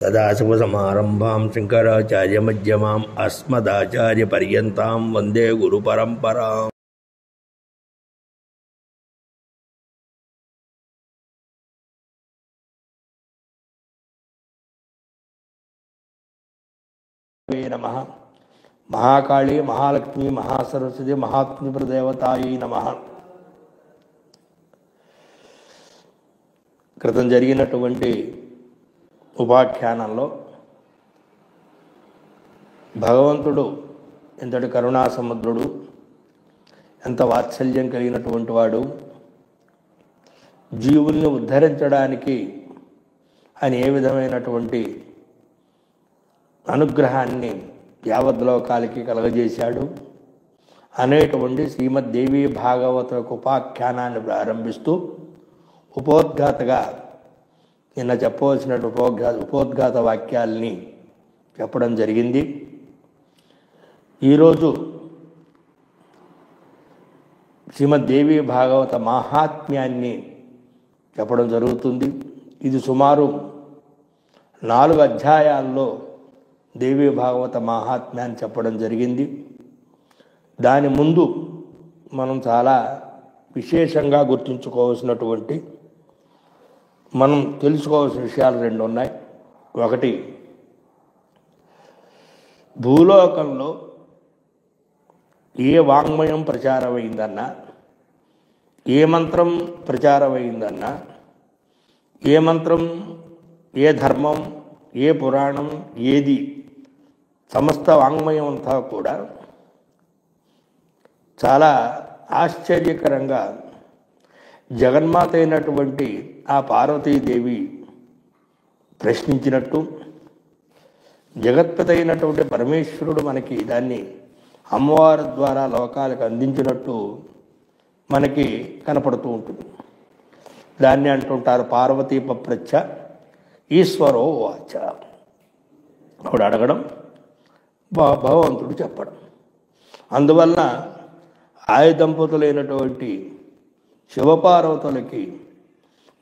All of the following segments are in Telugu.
సదాశివసమారంభాం శంకరాచార్యమధ్యమాం అస్మదాచార్యపర్యంతాం వందే గురుపరంపరాం. నమః. మహాకాళీ, మహాలక్ష్మి, మహాసరస్వతి, మహాత్మిప్రదేవతాయై నమః. క్రితం జరిగినటువంటి ఉపాఖ్యానంలో భగవంతుడు ఎంతటి కరుణాసముద్రుడు, ఎంత వాత్సల్యం కలిగినటువంటి వాడు, జీవుల్ని ఉద్ధరించడానికి ఆయన ఏ విధమైనటువంటి అనుగ్రహాన్ని యావద్లోకాలకి కలగజేశాడు అనేటువంటి శ్రీమద్దేవీ భాగవత ఉపాఖ్యానాన్ని ప్రారంభిస్తూ ఉపోద్ఘాతగా నిన్న చెప్పవలసిన ఉపోద్ఘాత వాక్యాల్ని చెప్పడం జరిగింది. ఈరోజు శ్రీమద్దేవీ భాగవత మాహాత్మ్యాన్ని చెప్పడం జరుగుతుంది. ఇది సుమారు 4 అధ్యాయాల్లో దేవీ భాగవత మాహాత్మ్యాన్ని చెప్పడం జరిగింది. దాని ముందు మనం చాలా విశేషంగా గుర్తుంచుకోవాల్సినటువంటి, మనం తెలుసుకోవాల్సిన విషయాలు 2 ఉన్నాయి. ఒకటి, భూలోకంలో ఏ వాంగ్మయం ప్రచారమైందన్నా, ఏ మంత్రం ప్రచారమైందన్నా, ఏ మంత్రం, ఏ ధర్మం, ఏ పురాణం, ఏది, సమస్త వాంగ్మయం అంతా కూడా చాలా ఆశ్చర్యకరంగా జగన్మాత అయినటువంటి ఆ పార్వతీదేవి ప్రశ్నించినట్టు, జగత్పతి అయినటువంటి పరమేశ్వరుడు మనకి దాన్ని అమ్మవారి ద్వారా లోకాలకు అందించినట్టు మనకి కనపడుతూ ఉంటుంది. దాన్ని అంటుంటారు పార్వతీ పప్రచ్ఛ ఈశ్వరో వాచ. ఆవిడ అడగడం, భగవంతుడు చెప్పడం. అందువలన ఆయ దంపతులైనటువంటి శివపార్వతులకి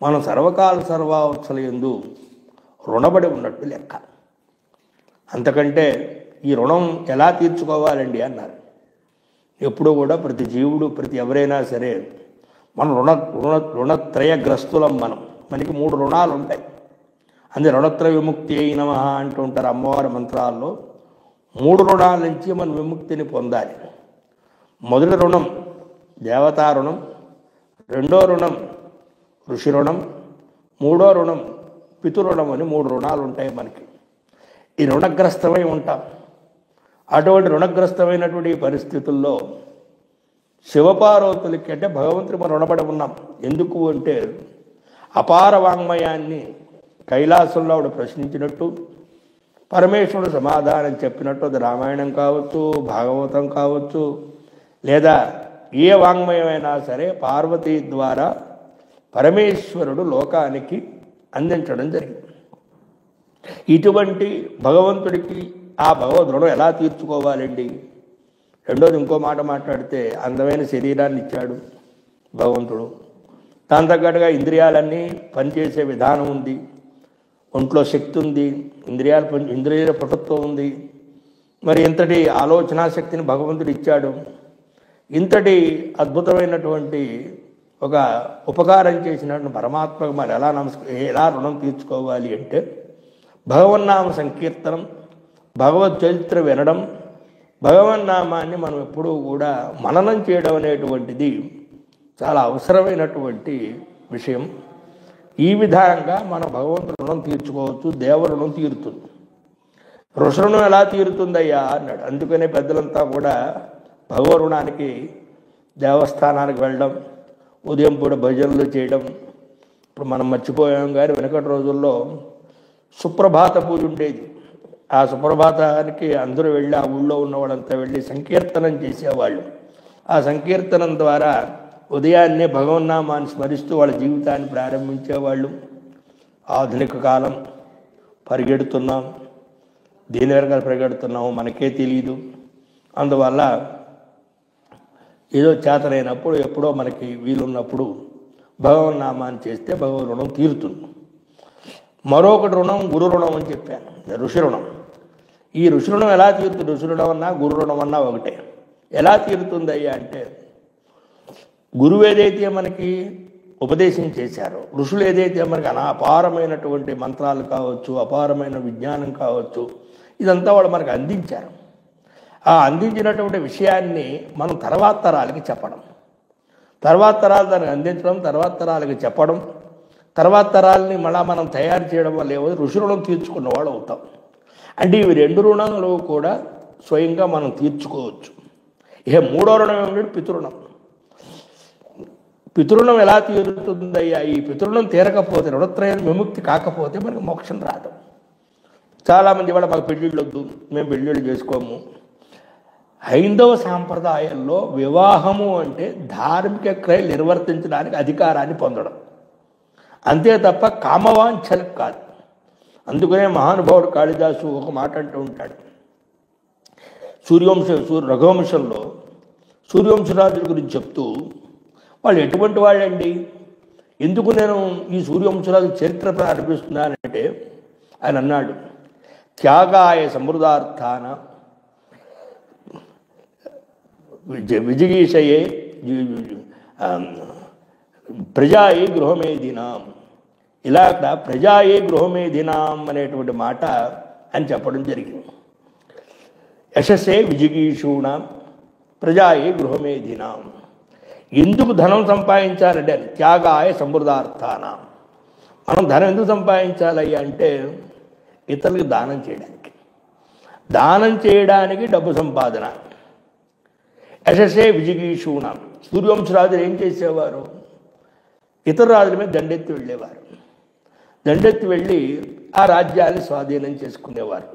మనం సర్వకాల సర్వావస్థల యందు రుణపడి ఉన్నట్టు లెక్క. అంతకంటే ఈ రుణం ఎలా తీర్చుకోవాలండి అన్నారు. ఎప్పుడూ కూడా ప్రతి జీవుడు, ప్రతి ఎవరైనా సరే మనం రుణత్రయగ్రస్తులం. మనకి 3 రుణాలు ఉంటాయి. అందుకే రుణత్రయ విముక్తి అయిన అంటూ ఉంటారు అమ్మవారి మంత్రాల్లో. 3 రుణాల నుంచి మనం విముక్తిని పొందాలి. మొదటి రుణం దేవతా రుణం, రెండో రుణం ఋషి రుణం, మూడో రుణం పితృరుణం అని 3 రుణాలు ఉంటాయి మనకి. ఈ రుణగ్రస్తమై ఉంటాం. అటువంటి రుణగ్రస్తమైనటువంటి పరిస్థితుల్లో శివపార్వతులకి అంటే భగవంతుడు మనం రుణపడి ఉన్నాం. ఎందుకు అంటే అపార వాంగ్మయాన్ని కైలాసంలో ఆవిడ ప్రశ్నించినట్టు, పరమేశ్వరుడు సమాధానం చెప్పినట్టు, అది రామాయణం కావచ్చు, భాగవతం కావచ్చు, లేదా ఏ వాంగ్మయమైనా సరే పార్వతీ ద్వారా పరమేశ్వరుడు లోకానికి అందించడం జరిగింది. ఇటువంటి భగవంతుడికి ఆ భగవద్ రుణం ఎలా తీర్చుకోవాలండి? రెండోది, ఇంకో మాట మాట్లాడితే అందమైన శరీరాన్ని ఇచ్చాడు భగవంతుడు. దాని తగ్గట్టుగా ఇంద్రియాలన్నీ పనిచేసే విధానం ఉంది, ఒంట్లో శక్తి ఉంది, ఇంద్రియాల పటుత్వం ఉంది. మరి ఇంతటి ఆలోచనా శక్తిని భగవంతుడు ఇచ్చాడు. ఇంతటి అద్భుతమైనటువంటి ఒక ఉపకారం చేసినటువంటి పరమాత్మకు మరి ఎలా రుణం తీర్చుకోవాలి అంటే భగవన్నామ సంకీర్తనం, భగవత్ చరిత్ర వినడం, భగవన్నామాన్ని మనం ఎప్పుడూ కూడా మననం చేయడం అనేటువంటిది చాలా అవసరమైనటువంటి విషయం. ఈ విధంగా మన భగవంతుడు రుణం తీర్చుకోవచ్చు. దేవ రుణం తీరుతుంది. ఋషి రుణం ఎలా తీరుతుందయ్యా అన్నాడు. అందుకనే పెద్దలంతా కూడా భగవ రుణానికి దేవస్థానానికి వెళ్ళడం, ఉదయం పూట భజనలు చేయడం. ఇప్పుడు మనం మర్చిపోయాం కానీ వెనకటి రోజుల్లో సుప్రభాత పూజ ఉండేది. ఆ సుప్రభాతానికి అందరూ వెళ్ళి, ఆ ఊళ్ళో ఉన్నవాళ్ళంతా వెళ్ళి సంకీర్తనం చేసేవాళ్ళు. ఆ సంకీర్తనం ద్వారా ఉదయాన్నే భగవన్నామాన్ని స్మరిస్తూ వాళ్ళ జీవితాన్ని ప్రారంభించేవాళ్ళు. ఆధునిక కాలం పరిగెడుతున్నాం, దేని వరకు పరిగెడుతున్నామో మనకే తెలియదు. అందువల్ల ఏదో చేతనైనప్పుడు, ఎప్పుడో మనకి వీలున్నప్పుడు భగవన్నామాన్ని చేస్తే భగవద్ రుణం తీరుతుంది. మరొకటి రుణం గురు రుణం అని చెప్పాను, ఋషి రుణం. ఈ ఋషి రుణం ఎలా తీరుతుంది? ఋషి రుణం అన్నా గురు రుణం అన్నా ఒకటే. ఎలా తీరుతుంది అయ్యా అంటే, గురువు ఏదైతే మనకి ఉపదేశం చేశారో, ఋషులు ఏదైతే మనకి అపారమైనటువంటి మంత్రాలు కావచ్చు, అపారమైన విజ్ఞానం కావచ్చు, ఇదంతా వాళ్ళు మనకు అందించారు. ఆ అందించినటువంటి విషయాన్ని మనం తర్వాత తరాలకి చెప్పడం, తర్వాత తరాలు దానికి అందించడం, తర్వాత తరాలకి చెప్పడం, తర్వాత తరాలని మళ్ళీ మనం తయారు చేయడం వల్ల ఏమో ఋషి రుణం తీర్చుకున్న వాళ్ళు అవుతాం. అంటే ఇవి రెండు రుణాలు కూడా స్వయంగా మనం తీర్చుకోవచ్చు. ఇక మూడో రుణం ఏమిటంటే పితృణం. పితృణం ఎలా తీరుతుందయ్యా? ఈ పితృణం తీరకపోతే, రుణత్రయం విముక్తి కాకపోతే మనకు మోక్షం రాదు. చాలామంది కూడా మాకు పెళ్ళిళ్ళు వద్దు, మేము పెళ్ళిళ్ళు చేసుకోము. హైందవ సాంప్రదాయంలో వివాహము అంటే ధార్మిక క్రియలు నిర్వర్తించడానికి అధికారాన్ని పొందడం, అంతే తప్ప కామవాంఛలకు కాదు. అందుకనే మహానుభావుడు కాళిదాసు ఒక మాట అంటూ ఉంటాడు. రఘువంశంలో సూర్యవంశరాజుల గురించి చెప్తూ, వాళ్ళు ఎటువంటి వాళ్ళండి, ఎందుకు నేను ఈ సూర్యవంశరాజు చరిత్ర ప్రారంభిస్తున్నానంటే, ఆయన అన్నాడు, త్యాగాయ సమృద్ధార్థాన విజిగీషయే ప్రజాయే గృహమేదినాం. ఇలా అక్కడ ప్రజాయే గృహమేదినాం అనేటువంటి మాట అని చెప్పడం జరిగింది. యశస్సే విజిగీషూణాం ప్రజాయే గృహమేదినాం. ఎందుకు ధనం సంపాదించాలంటే త్యాగాయ సమృద్ధార్థానం. మనం ధనం ఎందుకు సంపాదించాలి అంటే ఇతరులకు దానం చేయడానికి, దానం చేయడానికి డబ్బు సంపాదన. యశస్సే విజిగీషూణాం. సూర్యవంశరాజులు ఏం చేసేవారు? ఇతర రాజుల మీద దండెత్తి వెళ్ళేవారు. దండెత్తి వెళ్ళి ఆ రాజ్యాన్ని స్వాధీనం చేసుకునేవారు.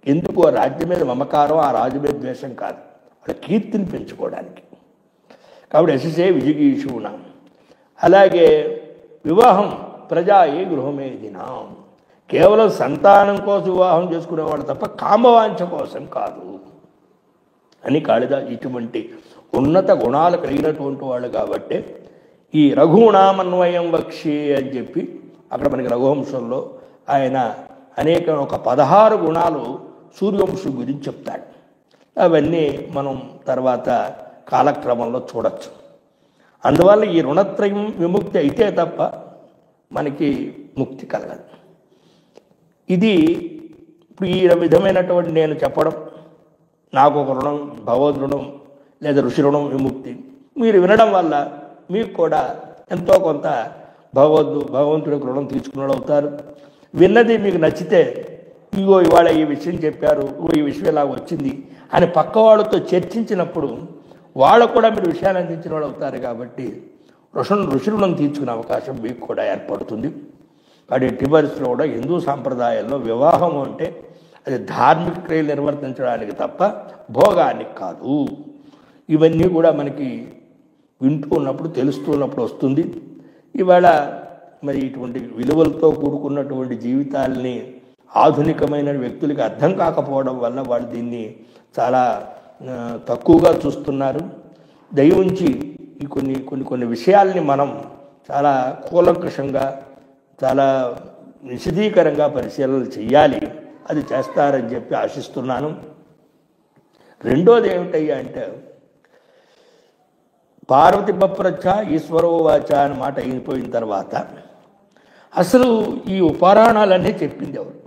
ఎందుకు? ఆ రాజ్యం మీద మమకారం, ఆ రాజు మీద ద్వేషం కాదు, వాళ్ళ కీర్తిని పెంచుకోవడానికి. కాబట్టి యశస్సే విజిగీషూణాం. అలాగే వివాహం ప్రజాయే గృహమేదినాం. కేవలం సంతానం కోసం వివాహం చేసుకునేవాడు తప్ప కామవాంఛ కోసం కాదు అని కాళిదాసు ఇటువంటి ఉన్నత గుణాలు కలిగినటువంటి వాళ్ళు. కాబట్టి ఈ రఘుగుణామన్వయం వక్షి అని చెప్పి అక్కడ మనకి రఘువంశంలో ఆయన అనేక ఒక 16 గుణాలు సూర్యవంశం గురించి చెప్తాడు. అవన్నీ మనం తర్వాత కాలక్రమంలో చూడొచ్చు. అందువల్ల ఈ రుణత్రయం విముక్తి అయితే తప్ప మనకి ముక్తి కలగదు. ఇది ఇప్పుడు ఈ విధమైనటువంటి నేను చెప్పడం, నాకు ఒక రుణం భగవద్ రుణం లేదా ఋషి రుణం విముక్తి, మీరు వినడం వల్ల మీకు కూడా ఎంతో కొంత భగవంతుడికి రుణం తీసుకున్నాడు అవుతారు. విన్నది మీకు నచ్చితే, ఇగో ఇవాళ ఈ విషయం చెప్పారు, ఈ విషయం ఇలా వచ్చింది అని పక్క వాళ్ళతో చర్చించినప్పుడు వాళ్ళకు కూడా మీరు విషయాన్ని అందించిన వాళ్ళు అవుతారు. కాబట్టి ఋషి రుణం తీర్చుకునే అవకాశం మీకు కూడా ఏర్పడుతుంది. కాబట్టి ఎట్టి పరిస్థితుల్లో కూడా హిందూ సాంప్రదాయంలో వివాహం అంటే అది ధార్మిక క్రియలు నిర్వర్తించడానికి తప్ప భోగానికి కాదు. ఇవన్నీ కూడా మనకి వింటూ ఉన్నప్పుడు, తెలుస్తూ ఉన్నప్పుడు వస్తుంది. ఇవాళ మరి ఇటువంటి విలువలతో కూడుకున్నటువంటి జీవితాలని ఆధునికమైన వ్యక్తులకి అర్థం కాకపోవడం వల్ల వాళ్ళు దీన్ని చాలా తక్కువగా చూస్తున్నారు. దయవుంచి ఈ కొన్ని విషయాల్ని మనం చాలా కూలంకషంగా, చాలా నిశితీకరంగా పరిశీలన చెయ్యాలి. అది చేస్తారని చెప్పి ఆశిస్తున్నాను. రెండోది ఏమిటయ్యా అంటే, పార్వతి బప్రచ్చ ఈశ్వరోవాచ అని మాట అయిపోయిన తర్వాత అసలు ఈ ఉపరాణాలన్నీ చెప్పింది ఎవరు,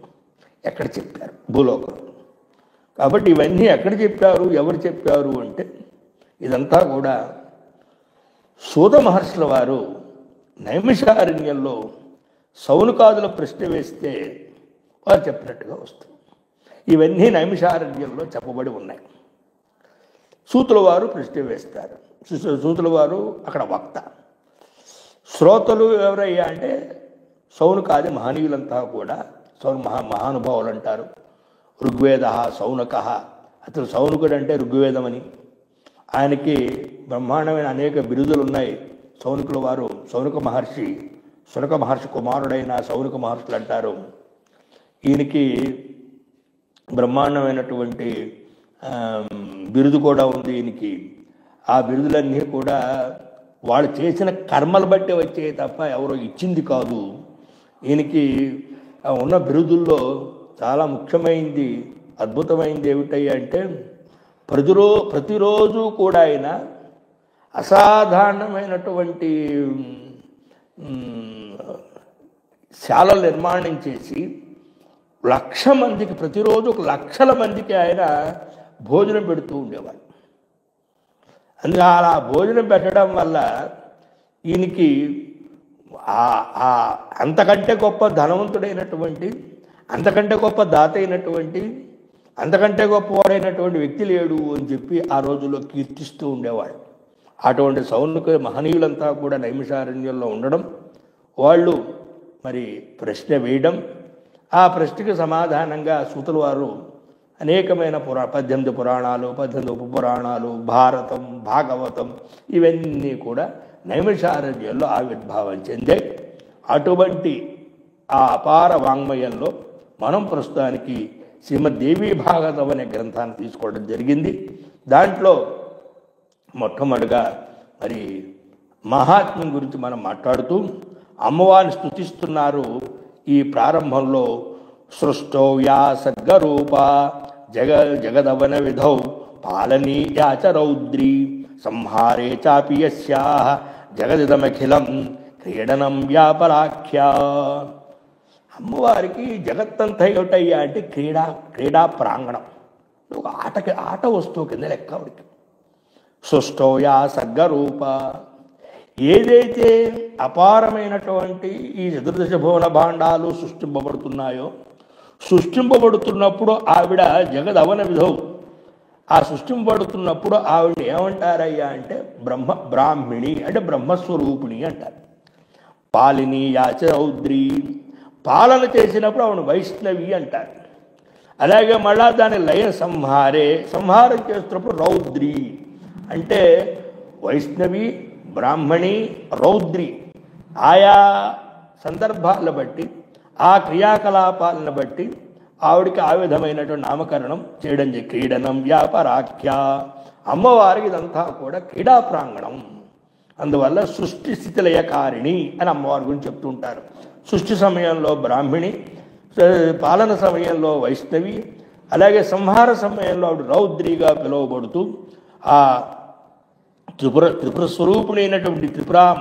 ఎక్కడ చెప్పారు? భూలోకంలో. కాబట్టి ఇవన్నీ ఎక్కడ చెప్పారు, ఎవరు చెప్పారు అంటే, ఇదంతా కూడా సూత మహర్షుల వారు నైమిషారణ్యంలో సౌనకాదుల ప్రశ్న వేస్తే వారు చెప్పినట్టుగా వస్తుంది. ఇవన్నీ నైమిషారణ్యంలో చెప్పబడి ఉన్నాయి. సూతుల వారు ప్రశ్న వేస్తారు. సూతుల వారు అక్కడ వక్త. శ్రోతలు ఎవరయ్యా అంటే సౌనకాది మహనీయులంతా కూడా మహానుభావులు అంటారు. ఋగ్వేద సౌనక, అతను సౌనకుడు అంటే ఋగ్వేదమని, ఆయనకి బ్రహ్మాండమైన అనేక బిరుదులు ఉన్నాయి. సౌనకుల వారు సౌనక మహర్షి కుమారుడైన సౌనక మహర్షులు అంటారు. ఈయనకి బ్రహ్మాండమైనటువంటి బిరుదు కూడా ఉంది ఈయనకి. ఆ బిరుదులన్నీ కూడా వాళ్ళు చేసిన కర్మలు బట్టి వచ్చాయి తప్ప ఎవరో ఇచ్చింది కాదు. ఈయనకి ఉన్న బిరుదుల్లో చాలా ముఖ్యమైనది, అద్భుతమైనది ఏమిటయ్యా అంటే ప్రతిరోజు కూడా ఆయన అసాధారణమైనటువంటి శాలలు నిర్మాణం చేసి 1,00,000 మందికి, ప్రతిరోజు 1,00,000 మందికి ఆయన భోజనం పెడుతూ ఉండేవాడు. అందుకే అలా భోజనం పెట్టడం వల్ల ఈయనకి అంతకంటే గొప్ప ధనవంతుడైనటువంటి, అంతకంటే గొప్ప దాత అయినటువంటి, అంతకంటే గొప్పవాడైనటువంటి వ్యక్తి లేడు అని చెప్పి ఆ రోజుల్లో కీర్తిస్తూ ఉండేవాడు. అటువంటి సౌనక మహనీయులంతా కూడా నైమిషారణ్యంలో ఉండడం, వాళ్ళు మరి ప్రశ్న వేయడం, ఆ ప్రశ్నకి సమాధానంగా సూతుల వారు అనేకమైన 18 పురాణాలు, 18 ఉపపురాణాలు, భారతం, భాగవతం ఇవన్నీ కూడా నైమిషారణ్యంలో ఆవిర్భావం చెందాయి. అటువంటి ఆ అపార వాంగ్మయంలో మనం ప్రస్తుతానికి శ్రీమద్దేవీ భాగవతం అనే గ్రంథాన్ని తీసుకోవడం జరిగింది. దాంట్లో మొట్టమొదటిగా మరి మహాత్మ్యం గురించి మనం మాట్లాడుతూ అమ్మవారిని స్తుతిస్తున్నారు. ఈ ప్రారంభంలో సృష్టో యా సద్గరూప జగదవన విధౌ పాలనీయాచ రౌద్రీ సంహారే చాపి యస్యాః జగదిదమఖిలం క్రీడనం వ్యాపరాఖ్యా. అమ్మవారికి జగత్తంతా ఏమిటయ్యా అంటే క్రీడా ప్రాంగణం, ఒక ఆట వస్తువు కింద లెక్క ఆవిడికి. సృష్టోయా సర్గరూప, ఏదైతే అపారమైనటువంటి ఈ చతుర్దశ భువన భాండాలు సృష్టింపబడుతున్నాయో, సృష్టింపబడుతున్నప్పుడు ఆవిడ జగదవన విధౌ, ఆ సృష్టింపబడుతున్నప్పుడు ఆవిడ ఏమంటారయ్యా అంటే బ్రాహ్మిణి అంటే బ్రహ్మస్వరూపిణి అంటారు. పాలిని యాచ రౌద్రి, పాలన చేసినప్పుడు ఆవిడ వైష్ణవి అంటారు. అలాగే మళ్ళా దాని లయ సంహారం చేస్తున్నప్పుడు రౌద్రి అంటే వైష్ణవి, బ్రాహ్మణి, రౌద్రి ఆయా సందర్భాలను బట్టి, ఆ క్రియాకలాపాలను బట్టి ఆవిడికి ఆ విధమైనటువంటి నామకరణం చేయడం. క్రీడనం వ్యాపరాఖ్య, అమ్మవారికి ఇదంతా కూడా క్రీడా ప్రాంగణం. అందువల్ల సృష్టి స్థితిలయకారిణి అని అమ్మవారి గురించి చెప్తూ ఉంటారు. సృష్టి సమయంలో బ్రాహ్మిణి, పాలన సమయంలో వైష్ణవి, అలాగే సంహార సమయంలో ఆవిడ రౌద్రిగా పిలువబడుతూ ఆ త్రిపుర స్వరూపుడైనటువంటి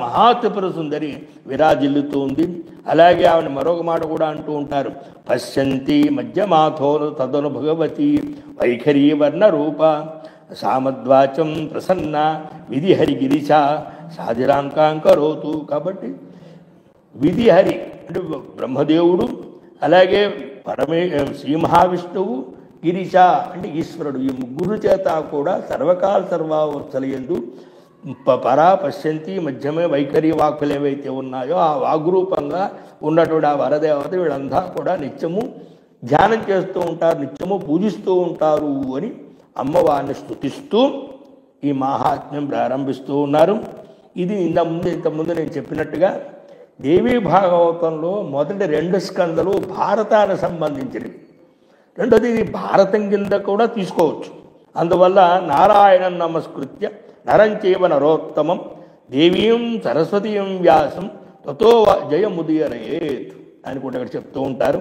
మహాత్రిపుర సుందరి విరాజిల్లుతూ ఉంది. అలాగే ఆవిడ మరొక మాట కూడా అంటూ ఉంటారు, పశ్యంతి మధ్యమాథో తదను భగవతి వైఖరీ వర్ణ రూప సామద్వాచం ప్రసన్న విధిహరి గిరిశ సాధిరాంకాంకరోతు. కాబట్టి విధిహరి అంటే బ్రహ్మదేవుడు, అలాగే శ్రీ మహావిష్ణువు, గిరిశ అంటే ఈశ్వరుడు, ఈ ముగ్గురు చేత కూడా సర్వకాల సర్వావస్థలయందు పశ్యంతి మధ్యమే వైఖరి వాక్కులు ఏవైతే ఉన్నాయో ఆ వాగ్రూపంగా ఉన్నటువంటి ఆ వరదేవత వీళ్ళంతా కూడా నిత్యము ధ్యానం చేస్తూ ఉంటారు, నిత్యము పూజిస్తూ ఉంటారు అని అమ్మవారిని స్తుతిస్తూ ఈ మహాత్మ్యం ప్రారంభిస్తూ ఉన్నారు. ఇది ఇంతకుముందు నేను చెప్పినట్టుగా దేవీ భాగవతంలో మొదటి 2 స్కందలు భారతానికి సంబంధించినవి. రెండోది ఇది భారతం కింద కూడా తీసుకోవచ్చు. అందువల్ల నారాయణం నమస్కృత్య నరం చైవ నరోత్తమం దేవీం సరస్వతీం వ్యాసం తతో జయముదీరయేత్ అని కూడా ఇక్కడ చెప్తూ ఉంటారు.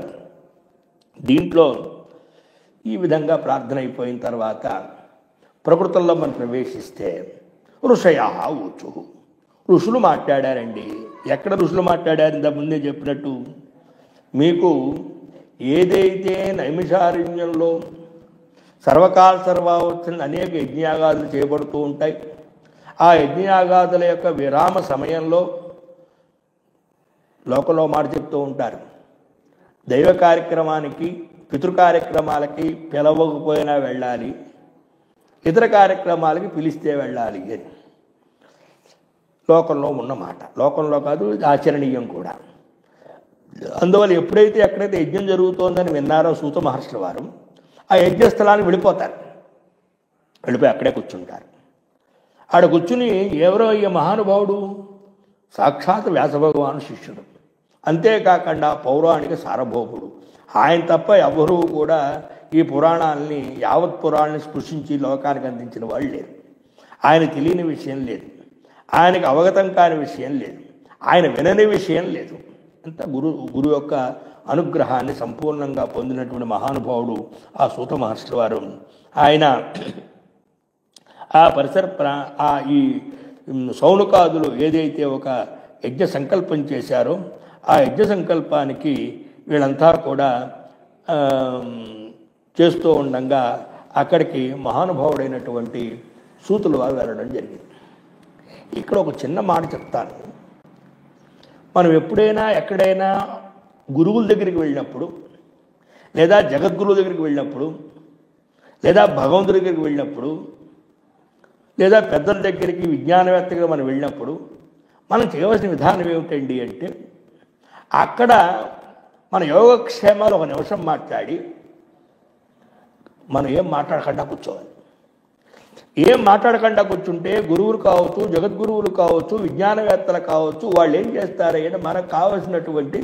దీంట్లో ఈ విధంగా ప్రార్థన అయిపోయిన తర్వాత ప్రకృతంలో మనం ప్రవేశిస్తే ఋషయః ఊచు, ఋషులు మాట్లాడారండి. ఎక్కడ ఋషులు మాట్లాడారు? ఇంతకుముందే చెప్పినట్టు మీకు ఏదైతే నైమిషారణ్యంలో సర్వకాల సర్వావస్థలు అనేక యజ్ఞయాగాదులు చేయబడుతూ ఉంటాయి. ఆ యజ్ఞయాగాదుల యొక్క విరామ సమయంలో లోకంలో మాట చెప్తూ ఉంటారు, దైవ కార్యక్రమానికి పితృ కార్యక్రమాలకి పిలవకపోయినా వెళ్ళాలి, ఇతర కార్యక్రమాలకి పిలిస్తే వెళ్ళాలి అని లోకంలో ఉన్న మాట. లోకంలో కాదు, ఆచరణీయం కూడా. అందువల్ల ఎప్పుడైతే ఎక్కడైతే యజ్ఞం జరుగుతోందని విన్నారో సూత మహర్షుల వారు ఆ యజ్ఞస్థలానికి వెళ్ళిపోతారు. వెళ్ళిపోయి అక్కడే కూర్చుంటారు. ఆడ కూర్చుని ఎవరో ఈ మహానుభావుడు సాక్షాత్ వ్యాసభగవాను శిష్యుడు, అంతేకాకుండా పౌరాణిక సార్వభౌముడు. ఆయన తప్ప ఎవరూ కూడా ఈ పురాణాలని యావత్ పురాణాన్ని స్పృశించి లోకానికి అందించిన వాళ్ళు లేరు. ఆయన తెలియని విషయం లేదు, ఆయనకు అవగతం కాని విషయం లేదు, ఆయన వినని విషయం లేదు. అంతా గురు యొక్క అనుగ్రహాన్ని సంపూర్ణంగా పొందినటువంటి మహానుభావుడు ఆ సూత మహర్షి వారు. ఆయన ఆ పరిసర ఈ సౌనకాదులు ఏదైతే ఒక యజ్ఞ సంకల్పం చేశారో ఆ యజ్ఞ సంకల్పానికి వీళ్ళంతా కూడా చేస్తూ ఉండగా అక్కడికి మహానుభావుడైనటువంటి సూతులు వారు వెళ్ళడం జరిగింది. ఇక్కడ ఒక చిన్న మాట చెప్తాను. మనం ఎప్పుడైనా ఎక్కడైనా గురువుల దగ్గరికి వెళ్ళినప్పుడు, లేదా జగద్గురువు దగ్గరికి వెళ్ళినప్పుడు, లేదా భగవంతుడి దగ్గరికి వెళ్ళినప్పుడు, లేదా పెద్దల దగ్గరికి విజ్ఞానవేత్తగా మనం వెళ్ళినప్పుడు మనం చేయవలసిన విధానం ఏమిటండి అంటే, అక్కడ మన యోగక్షేమాలు ఒక నిమిషం మాట్లాడి మనం ఏం మాట్లాడకుండా కూర్చోవాలి. ఏం మాట్లాడకుండా కూర్చుంటే గురువులు కావచ్చు, జగద్గురువులు కావచ్చు, విజ్ఞానవేత్తలు కావచ్చు, వాళ్ళు ఏం చేస్తారంటే మనకు కావలసినటువంటి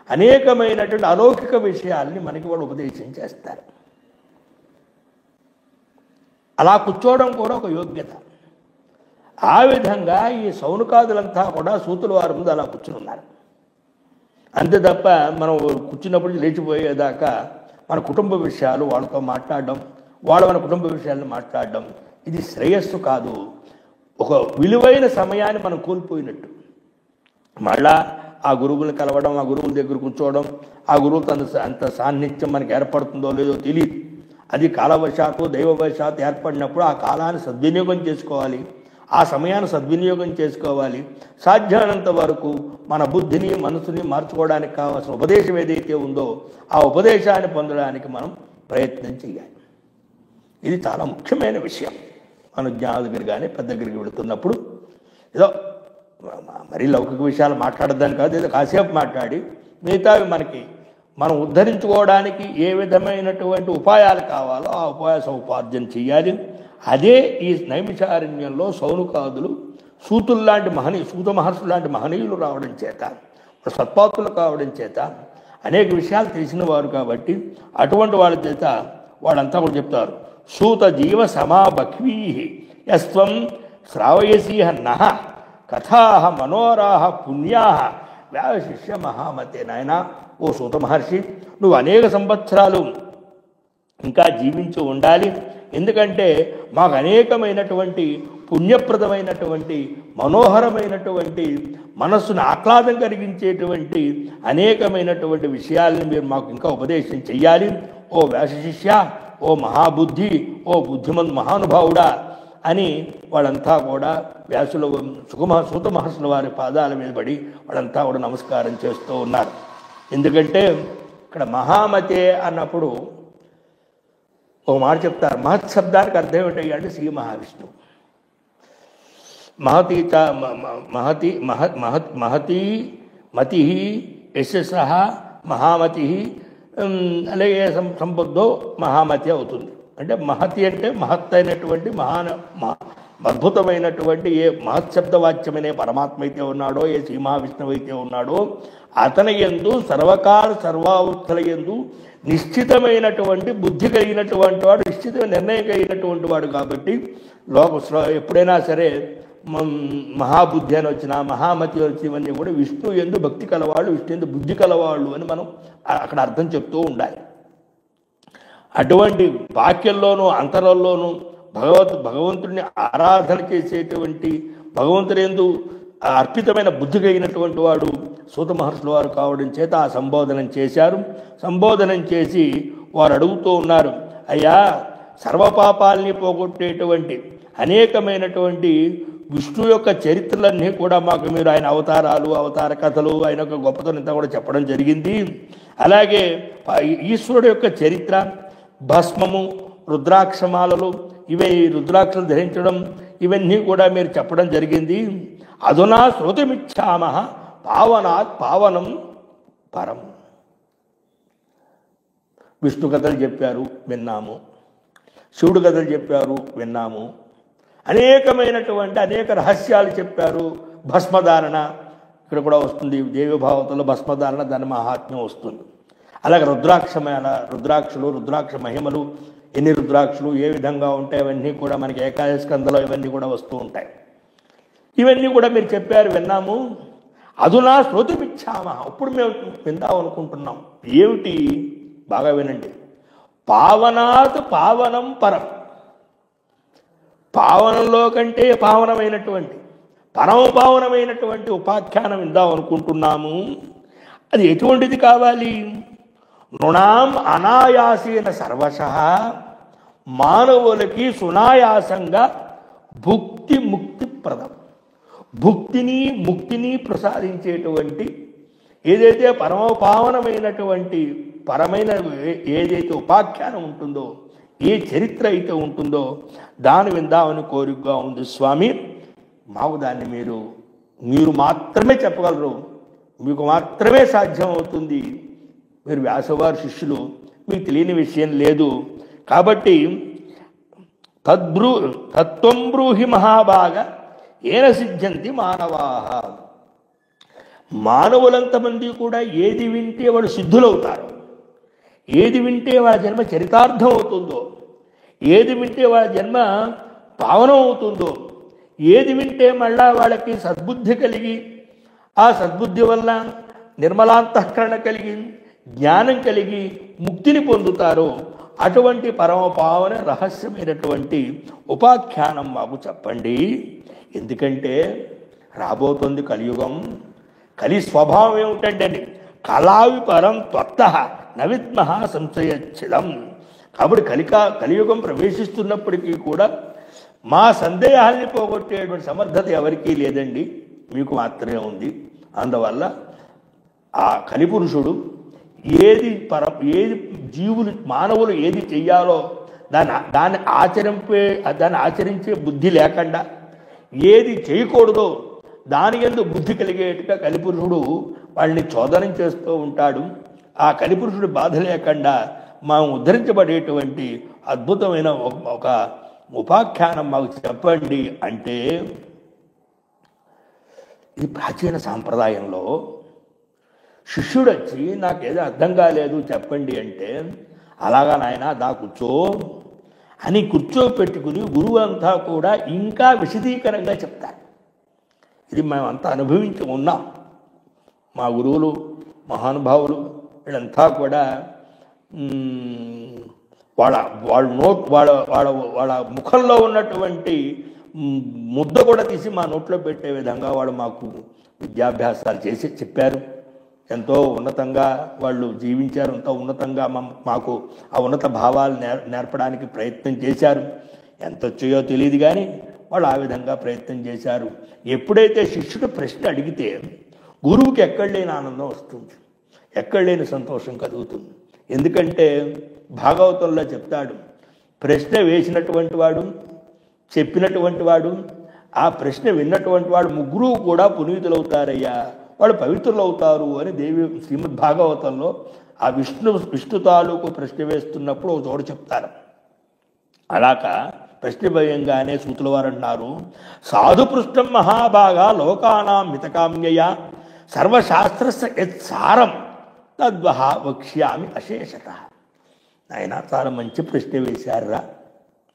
అనేకమైనటువంటి అలౌకిక విషయాల్ని మనకి వాళ్ళు ఉపదేశం చేస్తారు. అలా కూర్చోవడం కూడా ఒక యోగ్యత. ఆ విధంగా ఈ సౌనకాదులంతా కూడా సూతుల వారి ముందు అలా కూర్చుని ఉన్నారు. అంతే తప్ప మనం కూర్చున్నప్పుడు లేచిపోయేదాకా మన కుటుంబ విషయాలు వాళ్ళతో మాట్లాడడం, మన కుటుంబ విషయాలను మాట్లాడడం ఇది శ్రేయస్సు కాదు. ఒక విలువైన సమయాన్ని మనం కోల్పోయినట్టు. మళ్ళా ఆ గురువులను కలవడం, ఆ గురువుల దగ్గర కూర్చోవడం, ఆ గురువుతో అంత సాన్నిధ్యం మనకి ఏర్పడుతుందో లేదో తెలియదు. అది కాలవశాత్తు దైవవశాత్తు ఏర్పడినప్పుడు ఆ కాలాన్ని సద్వినియోగం చేసుకోవాలి, ఆ సమయాన్ని సద్వినియోగం చేసుకోవాలి. సాధ్యమైనంత వరకు మన బుద్ధిని మనసుని మార్చుకోవడానికి కావాల్సిన ఉపదేశం ఏదైతే ఉందో ఆ ఉపదేశాన్ని పొందడానికి మనం ప్రయత్నం చేయాలి. ఇది చాలా ముఖ్యమైన విషయం. మన జ్ఞాన దగ్గర కానీ పెద్ద దగ్గరికి వెళుతున్నప్పుడు ఏదో మరీ లౌకిక విషయాలు మాట్లాడద్దని కాదు, ఏదో కాసేపు మాట్లాడి మిగతావి మనం ఉద్ధరించుకోవడానికి ఏ విధమైనటువంటి ఉపాయాలు కావాలో ఆ ఉపాయ సముపార్జన చేయాలి. అదే ఈ నైమిషారణ్యంలో సౌనకాదులు సూత మహర్షులు లాంటి మహనీయులు రావడం చేత, సత్పాత్రులు కావడం చేత అనేక విషయాలు తెలిసిన వారు కాబట్టి అటువంటి వాళ్ళ చేత వాళ్ళంతా కూడా చెప్తారు. సూత జీవ సమాబక్వీ యస్వం శ్రావయసీహ నః కథా మనోరాహ పుణ్యా వ్యాశిష్య మహామతే. నాయన ఓ సూత మహర్షి, నువ్వు అనేక సంవత్సరాలు ఇంకా జీవించి ఉండాలి. ఎందుకంటే మాకు అనేకమైనటువంటి పుణ్యప్రదమైనటువంటి మనోహరమైనటువంటి మనస్సును ఆహ్లాదం కలిగించేటువంటి అనేకమైనటువంటి విషయాలను మీరు మాకు ఇంకా ఉపదేశం చెయ్యాలి. ఓ వ్యాసశిష్య, ఓ మహాబుద్ధి, ఓ మహానుభావుడా అని వాళ్ళంతా కూడా సూత మహర్షుల వారి పాదాల మీద పడి వాళ్ళంతా కూడా నమస్కారం చేస్తూ ఉన్నారు. ఎందుకంటే ఇక్కడ మహామతే అన్నప్పుడు ఒక మాట చెప్తారు. మహత్ శబ్దానికి అర్థం ఏంటంటే అంటే శ్రీ మహావిష్ణువు. మహతి మతి యశస్స మహామతి, అలాగే సంబుద్ధో మహామతి అవుతుంది. అంటే మహతి అంటే మహత్ అయినటువంటి అద్భుతమైనటువంటి ఏ మహత్శబ్దవాచ్యమనే పరమాత్మ అయితే ఉన్నాడో, ఏ శ్రీ మహావిష్ణువు అయితే ఉన్నాడో అతని యందు సర్వకాల సర్వావస్థల యందు నిశ్చితమైనటువంటి బుద్ధి కలిగినటువంటి వాడు, నిశ్చితమైన నిర్ణయం కలిగినటువంటి వాడు. కాబట్టి ఎప్పుడైనా సరే మహాబుద్ధి అని వచ్చినా మహామతి వచ్చినవన్నీ కూడా విష్ణు యందు భక్తి కలవాళ్ళు, విష్ణు యందు బుద్ధి కలవాళ్ళు అని మనం అక్కడ అర్థం చెప్తూ ఉండాలి. అటువంటి వాక్యంలోనూ అంతరంలోనూ భగవంతుడిని ఆరాధన చేసేటువంటి భగవంతుని యందు అర్పితమైన బుద్ధి కలిగినటువంటి వాడు సూత మహర్షుల వారు కావడం చేత ఆ సంబోధనం చేశారు. సంబోధనం చేసి వారు అడుగుతూ ఉన్నారు, అయ్యా సర్వపాపాలని పోగొట్టేటువంటి అనేకమైనటువంటి విష్ణు యొక్క చరిత్రలన్నీ కూడా మాకు మీరు ఆయన అవతారాలు, అవతార కథలు, ఆయన యొక్క గొప్పతనం ఇంతా కూడా చెప్పడం జరిగింది. అలాగే ఈశ్వరుడు యొక్క చరిత్ర, భస్మము, రుద్రాక్షమాలలు, రుద్రాక్షలు ధరించడం ఇవన్నీ కూడా మీరు చెప్పడం జరిగింది. అధునా శ్రోతమిచ్చామః పావనాత్ పావనం పరం. విష్ణు కథలు చెప్పారు, విన్నాము. శివుడు కథలు చెప్పారు, విన్నాము. అనేకమైనటువంటి అనేక రహస్యాలు చెప్పారు. భస్మధారణ ఇక్కడ కూడా వస్తుంది, దేవీభావతలో భస్మధారణ దాని మహాత్మ్యం వస్తుంది. అలాగే రుద్రాక్షలు, రుద్రాక్ష మహిమలు, ఎన్ని రుద్రాక్షలు ఏ విధంగా ఉంటాయి అవన్నీ కూడా మనకి ఏకాదశ స్కంధంలో ఇవన్నీ కూడా వస్తూ ఉంటాయి. ఇవన్నీ కూడా మీరు చెప్పారు, విన్నాము. అదునా శ్రోతుమిచ్చామా, అప్పుడు మేము విందాం అనుకుంటున్నాం. ఏమిటి? బాగా వినండి. పావనాత్ పావనం పరం, పావనంలో కంటే పావనమైనటువంటి పరమపావనమైనటువంటి ఉపాఖ్యానం విందాం అనుకుంటున్నాము. అది ఎటువంటిది కావాలి? నృణాం అనాయాసేన సర్వశః, మానవులకి సునాయాసంగా భుక్తి ముక్తి ప్రదం, భుక్తిని ముక్తిని ప్రసాదించేటువంటి ఏదైతే పరమపావనమైనటువంటి పరమైన ఏదైతే ఉపాఖ్యానం ఉంటుందో, ఏ చరిత్ర అయితే ఉంటుందో దాని విందామని కోరికగా ఉంది స్వామి. మాకు దాన్ని మీరు మాత్రమే చెప్పగలరు, మీకు మాత్రమే సాధ్యం అవుతుంది. మీరు వ్యాసవారి శిష్యులు, మీకు తెలియని విషయం లేదు. కాబట్టి తత్వం బ్రూహి మహాభాగ ఏన సిద్ధ్యంతి మానవాః. మానవులంతమంది కూడా ఏది వింటే వాడు సిద్ధులవుతారు, ఏది వింటే వాళ్ళ జన్మ చరితార్థం అవుతుందో, ఏది వింటే వాళ్ళ జన్మ పావనం అవుతుందో, ఏది వింటే మళ్ళా వాళ్ళకి సద్బుద్ధి కలిగి ఆ సద్బుద్ధి వల్ల నిర్మలాంతఃకరణ కలిగి జ్ఞానం కలిగి ముక్తిని పొందుతారో అటువంటి పరమపావన రహస్యమైనటువంటి ఉపాఖ్యానం మాకు చెప్పండి. ఎందుకంటే రాబోతుంది కలియుగం. కలి స్వభావం ఏమిటంటే కళావి పరం త్వత్త నవిద్మహ సంశయచ్చిదం. కాబట్టి కలియుగం ప్రవేశిస్తున్నప్పటికీ కూడా మా సందేహాల్ని పోగొట్టేటువంటి సమర్థత ఎవరికీ లేదండి, మీకు మాత్రమే ఉంది. అందువల్ల ఆ కలిపురుషుడు ఏది జీవులు మానవులు ఏది చెయ్యాలో దాన్ని ఆచరించే బుద్ధి లేకుండా, ఏది చేయకూడదో దాని యందు బుద్ధి కలిగేట్టుగా కలిపురుషుడు వాళ్ళని చోదనం చేస్తూ ఉంటాడు. ఆ కలిపురుషుడు బాధ లేకుండా మనం ఉద్ధరించబడేటువంటి అద్భుతమైన ఒక ఉపాఖ్యానం మాకు చెప్పండి అంటే, ఇది ప్రాచీన సాంప్రదాయంలో శిష్యుడు వచ్చి నాకేదో అర్థం కాలేదు చెప్పండి అంటే, అలాగా నాయన దా కూర్చో అని కూర్చోపెట్టుకుని గురువు అంతా కూడా ఇంకా విశదీకరంగా చెప్తారు. ఇది మేమంతా అనుభవించి ఉన్నాం. మా గురువులు మహానుభావులు వీళ్ళంతా కూడా వాళ్ళ ముఖంలో ఉన్నటువంటి ముద్ద కూడా తీసి మా నోట్లో పెట్టే విధంగా వాళ్ళు మాకు విద్యాభ్యాసాలు చేసి చెప్పారు. ఎంతో ఉన్నతంగా వాళ్ళు జీవించారు, ఎంతో ఉన్నతంగా మాకు ఆ ఉన్నత భావాలు నేర్పడానికి ప్రయత్నం చేశారు. ఎంత వచ్చాయో తెలియదు కానీ వాళ్ళు ఆ విధంగా ప్రయత్నం చేశారు. ఎప్పుడైతే శిష్యుడు ప్రశ్న అడిగితే గురువుకి ఎక్కడ లేని ఆనందం వస్తుంది, ఎక్కడ లేని సంతోషం కలుగుతుంది. ఎందుకంటే భాగవతంలో చెప్తాడు, ప్రశ్న వేసినటువంటి వాడు, చెప్పినటువంటి వాడు, ఆ ప్రశ్న విన్నటువంటి వాడు ముగ్గురు కూడా పునీతులవుతారయ్యా, వాళ్ళు పవిత్రులు అవుతారు అని శ్రీమద్ భాగవతంలో ఆ విష్ణు తాలూకు ప్రశ్న వేస్తున్నప్పుడు ఒక చోట చెప్తారు. అలాగా ప్రశ్న భయంగానే సూతుల వారు అన్నారు, సాధు పృష్టం మహాభాగా లోకానాం మితకామ్యయ సర్వశాస్త్రస్య యత్సారం తద్వహ వక్ష్యామి అశేషత. ఆయన చాలా మంచి ప్రశ్న వేశారురా,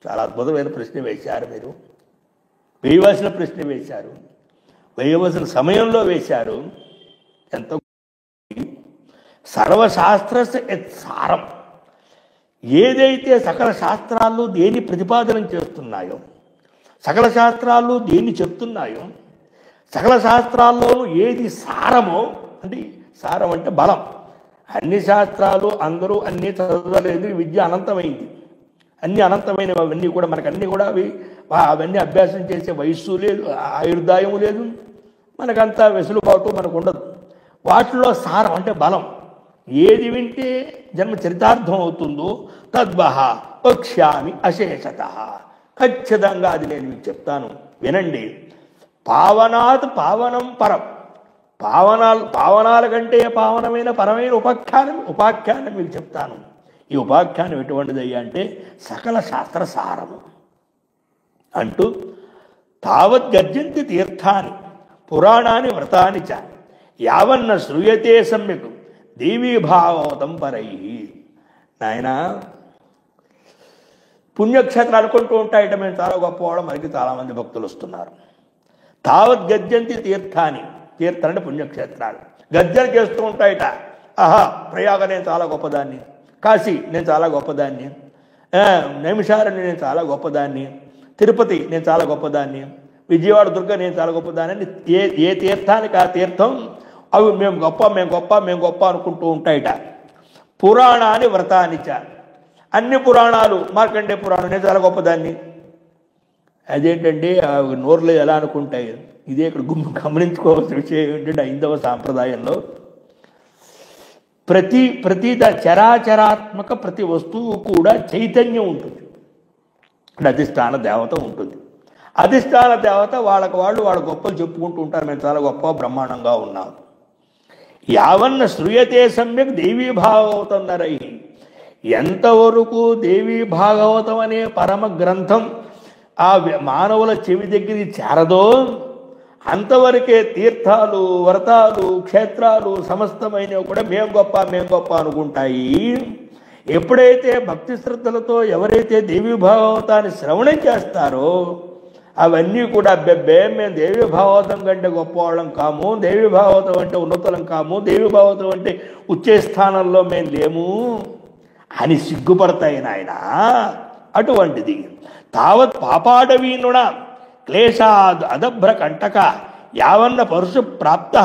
చాలా అద్భుతమైన ప్రశ్న వేశారు. మీరు వేయవలసిన ప్రశ్న వేశారు, వేయవలసిన సమయంలో వేశారు. ఎంతో సర్వశాస్త్రస్య యత్సారం, ఏదైతే సకల శాస్త్రాలు దేని ప్రతిపాదన చేస్తున్నాయో, సకల శాస్త్రాలు దేన్ని చెప్తున్నాయో, సకల శాస్త్రాల్లోనూ ఏది సారమో, అంటే సారం అంటే బలం. అన్ని శాస్త్రాలు అందరూ అన్నీ చదవలేదు, విద్య అనంతమైంది, అన్ని అనంతమైనవి. అవన్నీ కూడా మనకన్నీ కూడా అవన్నీ అభ్యాసం చేసే వయస్సు లేదు, ఆయుర్దాయము లేదు, మనకంతా వెసులుబాటు మనకు ఉండదు. వాటిలో సారం అంటే బలం, ఏది వింటే జన్మ చరితార్థం అవుతుందో తద్వహ వక్ష్యామి అశేషత, ఖచ్చితంగా అది నేను మీకు చెప్తాను, వినండి. పావనాత్ పావనం పరం, పావనాల కంటే పావనమైన పరమైన ఉపాఖ్యానం మీకు చెప్తాను. ఈ ఉపాఖ్యానం ఎటువంటిదయ్యా అంటే సకల శాస్త్ర సారము అంటూ, తావత్ గర్జంతి తీర్థాని పురాణాని వ్రతాని చ యావన్న శ్రూయతే సమ్యక్ దేవీభావతం పరై. నాయన పుణ్యక్షేత్రాలు అనుకుంటూ ఉంటాయట, మేము చాలా గొప్పవాళ్ళం, మనకి చాలామంది భక్తులు వస్తున్నారు. తావత్ గర్జంతి తీర్థాని, తీర్థాలంటే పుణ్యక్షేత్రాలు గర్జన చేస్తూ ఉంటాయిట. ఆహా, ప్రయాగ నేను చాలా గొప్పదాన్ని, కాశీ నేను చాలా గొప్పదాన్ని, నైమిషారణ్యం నేను చాలా గొప్పదాన్ని, తిరుపతి నేను చాలా గొప్పదాన్ని, విజయవాడ దుర్గ నేను చాలా గొప్పదాన్ని అని ఏ తీర్థానికి ఆ తీర్థం అవి మేము గొప్ప మేము గొప్ప మేము గొప్ప అనుకుంటూ ఉంటాయిట. పురాణాన్ని వ్రతానిచ, అన్ని పురాణాలు మార్కండే పురాణం నేను చాలా గొప్పదాన్ని. అదేంటండి నోర్లు ఎలా అనుకుంటాయి? ఇదే ఇక్కడ గమనించుకోవాల్సిన విషయం ఏంటంటే హైందవ సాంప్రదాయంలో ప్రతి చరాచరాత్మక ప్రతి వస్తువు కూడా చైతన్యం ఉంటుంది, అధిష్టాన దేవత ఉంటుంది. అధిష్టాన దేవత వాళ్ళ గొప్పలు చెప్పుకుంటూ ఉంటారు, మేము చాలా గొప్ప బ్రహ్మాండంగా ఉన్నాం. యావన్న శ్రూయతే సమ్యక్ దేవీ భాగవతం నరై, ఎంతవరకు దేవీ భాగవతం అనే పరమ గ్రంథం ఆ మానవుల చెవి దగ్గరికి చేరదో అంతవరకే తీర్థాలు వ్రతాలు క్షేత్రాలు సమస్తమైనవి కూడా మేము గొప్ప అనుకుంటాయి. ఎప్పుడైతే భక్తి శ్రద్ధలతో ఎవరైతే దేవీ భాగవతాన్ని శ్రవణం చేస్తారో అవన్నీ కూడా అబ్బెబ్బే మేము దేవీ భాగవతం కంటే గొప్పవాళ్ళం కాము, దేవీ భాగవతం అంటే ఉన్నతులం కాము, దేవీ భాగవతం అంటే ఉచ్చే స్థానంలో మేము లేము అని సిగ్గుపడతాయి నాయన. అటువంటిది తావత్ పాపాడవీనుడ క్లేశాద్ అదభ్ర కంటక యావన్న పరుషు ప్రాప్త